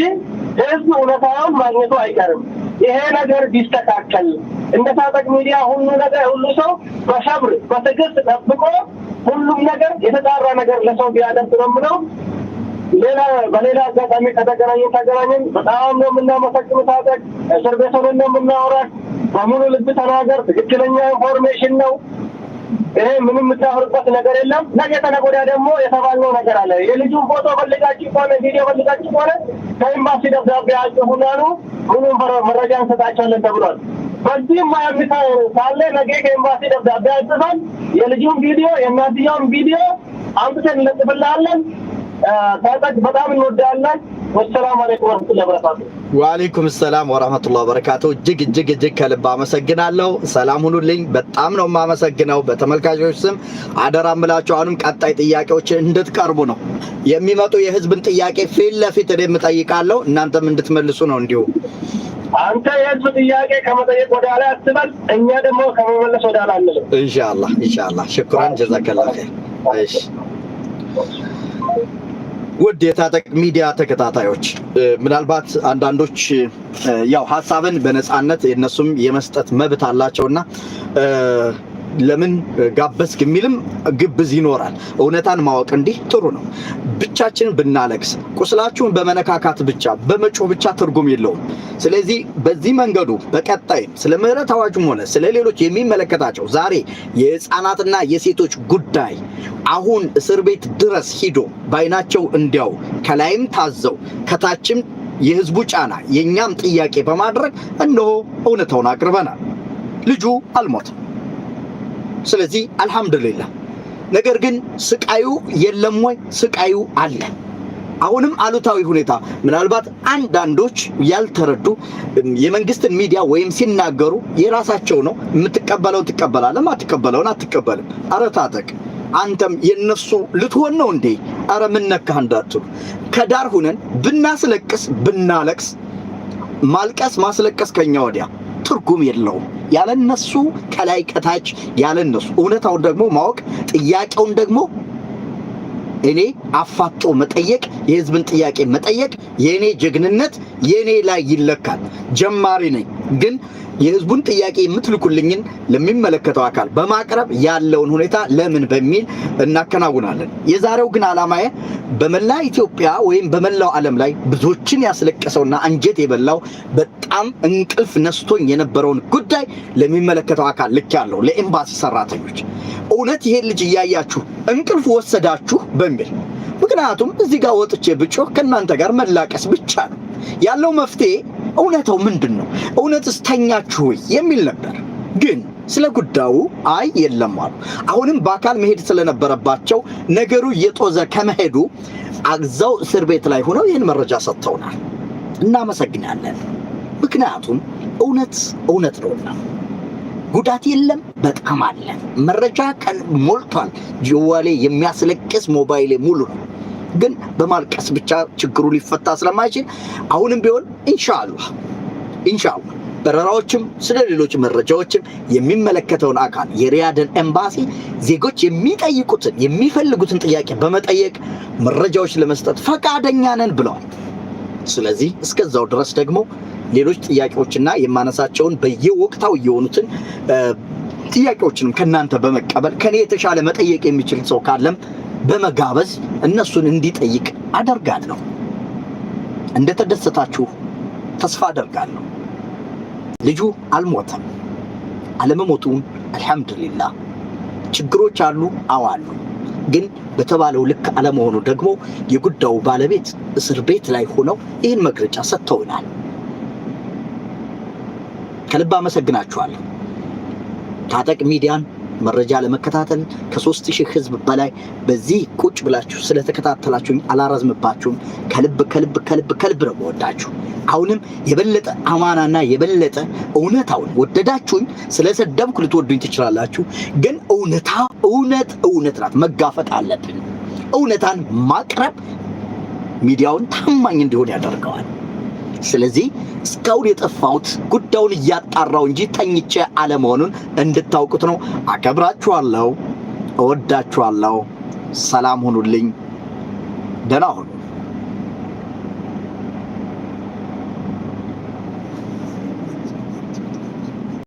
ህዝብ እውነታውን ማግኘቱ አይቀርም። ይሄ ነገር ቢስተካከል እንደ ታጠቅ ሚዲያ ሁሉ ነገር ሁሉ ሰው በሰብር በትዕግስት ጠብቆ ሁሉም ነገር የተጣራ ነገር ለሰው ቢያደርግ ነው የምለው። በሌላ አጋጣሚ ከተገናኘን በጣም ነው የምናመሰግነው። ታጠቅ እስር ቤት ሆነን ነው የምናወራው። በሙሉ ልብ ተናገር። ትክክለኛ ኢንፎርሜሽን ነው ይሄ። ምንም የምታወሩበት ነገር የለም። ነገ ተነገ ወዲያ ደግሞ የተባልነው ነገር አለ። የልጁን ፎቶ ፈልጋችሁ ከሆነ ቪዲዮ ፈልጋችሁ ከሆነ ከኤምባሲ ደብዳቤ አጽፉና ነው ምንም መረጃ እንሰጣቸዋለን ተብሏል። በዚህም ማያምታ ካለ ነገ ከኤምባሲ ደብዳቤ አጽፈን የልጁን ቪዲዮ የእናትየውን ቪዲዮ አምጥተን እንለጥፍልሃለን። ታጠቅ በጣም እንወዳለን። ወሰላም አለይኩም ወራህመቱላሂ ወበረካቱ። ወአለይኩም ሰላም ወራህመቱላሂ ወበረካቱ። እጅግ ከልብ አመሰግናለሁ። ሰላም ሁኑልኝ። በጣም ነው የማመሰግነው። በተመልካቾች ስም አደራ እምላችሁ አሁንም ቀጣይ ጥያቄዎች እንድትቀርቡ ነው የሚመጡ የህዝብን ጥያቄ ፊት ለፊት እኔም እጠይቃለሁ፣ እናንተም እንድትመልሱ ነው። እንዲሁ አንተ የህዝብ ጥያቄ ከመጠየቅ ወደ ኋላ አትበል፣ እኛ ደግሞ ከመመለስ ወደ ኋላ አንልም። ኢንሻአላህ ሽክራን ጀዛከላህ ኸይር። እሺ ውድ የታጠቅ ሚዲያ ተከታታዮች ምናልባት አንዳንዶች ያው ሐሳብን በነጻነት የነሱም የመስጠት መብት አላቸውና ለምን ጋበስክ የሚልም ግብዝ ይኖራል። እውነታን ማወቅ እንዲህ ጥሩ ነው። ብቻችንን ብናለቅስ ቁስላችሁን በመነካካት ብቻ በመጮህ ብቻ ትርጉም የለውም። ስለዚህ በዚህ መንገዱ በቀጣይ ስለ ምህረት አዋጁም ሆነ ስለ ሌሎች የሚመለከታቸው ዛሬ የህፃናትና የሴቶች ጉዳይ አሁን እስር ቤት ድረስ ሂዶ ባይናቸው እንዲያው ከላይም ታዘው ከታችም የህዝቡ ጫና የኛም ጥያቄ በማድረግ እነሆ እውነታውን አቅርበናል። ልጁ አልሞተም። ስለዚህ አልহামዱሊላህ። ነገር ግን ስቃዩ የለም ወይ? ስቃዩ አለ። አሁንም አሉታዊ ሁኔታ ምናልባት አንዳንዶች ያልተረዱ የመንግስትን ሚዲያ ወይም ሲናገሩ የራሳቸው ነው። የምትቀበለውን ትቀበላለህ፣ ማትቀበለውን አትቀበልም። ኧረ ታጠቅ አንተም የነሱ ልትሆን ነው እንዴ? ኧረ ምን ነካህ እንዳትሉ ከዳር ሁነን ብናስለቅስ ብናለቅስ ማልቀስ ማስለቀስ ከኛ ወዲያ ትርጉም የለውም። ያለነሱ ከላይ ከታች ያለነሱ እውነታውን ደግሞ ማወቅ ጥያቄውን ደግሞ እኔ አፋጦ መጠየቅ የህዝብን ጥያቄ መጠየቅ የኔ ጀግንነት የኔ ላይ ይለካል። ጀማሪ ነኝ ግን የህዝቡን ጥያቄ የምትልኩልኝን ለሚመለከተው አካል በማቅረብ ያለውን ሁኔታ ለምን በሚል እናከናውናለን። የዛሬው ግን ዓላማዬ በመላ ኢትዮጵያ ወይም በመላው ዓለም ላይ ብዙዎችን ያስለቀሰውና አንጀት የበላው በጣም እንቅልፍ ነስቶኝ የነበረውን ጉዳይ ለሚመለከተው አካል ልኬያለሁ፣ ለኤምባሲ ሰራተኞች። እውነት ይሄን ልጅ እያያችሁ እንቅልፍ ወሰዳችሁ በሚል ምክንያቱም እዚህ ጋር ወጥቼ ብጮህ ከእናንተ ጋር መላቀስ ብቻ ነው ያለው መፍትሄ። እውነታው ምንድነው? እውነትስ ተኛችሁ ወይ የሚል ነበር። ግን ስለ ጉዳዩ አይ የለም አሉ። አሁንም በአካል መሄድ ስለነበረባቸው ነገሩ እየጦዘ ከመሄዱ አግዛው እስር ቤት ላይ ሆነው ይህን መረጃ ሰጥተውናል። እናመሰግናለን። ምክንያቱም እውነት ነውና ጉዳት የለም፣ በጣም አለ። መረጃ ቀን ሞልቷል። ጅዋሌ የሚያስለቅስ ሞባይሌ ሙሉ ነው። ግን በማልቀስ ብቻ ችግሩ ሊፈታ ስለማይችል አሁንም ቢሆን ኢንሻአላህ በረራዎችም ስለ ሌሎች መረጃዎችም የሚመለከተውን አካል የሪያድን ኤምባሲ ዜጎች የሚጠይቁትን የሚፈልጉትን ጥያቄ በመጠየቅ መረጃዎች ለመስጠት ፈቃደኛ ነን ብለዋል። ስለዚህ እስከዛው ድረስ ደግሞ ሌሎች ጥያቄዎችና የማነሳቸውን በየወቅታው የሆኑትን ጥያቄዎችንም ከናንተ በመቀበል ከኔ የተሻለ መጠየቅ የሚችል ሰው ካለም በመጋበዝ እነሱን እንዲጠይቅ አደርጋለሁ። እንደተደሰታችሁ ተስፋ አደርጋለሁ። ልጁ አልሞተም። አለመሞቱን አልহামዱሊላህ። ችግሮች አሉ፣ አዋሉ ግን በተባለው ልክ አለመሆኑ ደግሞ የጉዳዩ ባለቤት እስር ቤት ላይ ሆነው ይህን መግለጫ ሰጥተውናል። ከልብ አመሰግናችኋለሁ። ታጠቅ ሚዲያን መረጃ ለመከታተል ከ3000 ህዝብ በላይ በዚህ ቁጭ ብላችሁ ስለተከታተላችሁኝ አላረዝምባችሁም። ከልብ ነው ወዳችሁ። አሁንም የበለጠ አማናና የበለጠ እውነታውን ወደዳችሁኝ። ስለሰደብኩ ልትወዱኝ ትችላላችሁ፣ ግን እውነት ናት። መጋፈጥ አለብን። እውነታን ማቅረብ ሚዲያውን ታማኝ እንዲሆን ያደርገዋል። ስለዚህ እስካሁን የጠፋሁት ጉዳዩን እያጣራው እንጂ ተኝቼ አለመሆኑን እንድታውቁት ነው። አከብራችኋለሁ፣ እወዳችኋለሁ። ሰላም ሁኑልኝ። ደህና ሁኑ።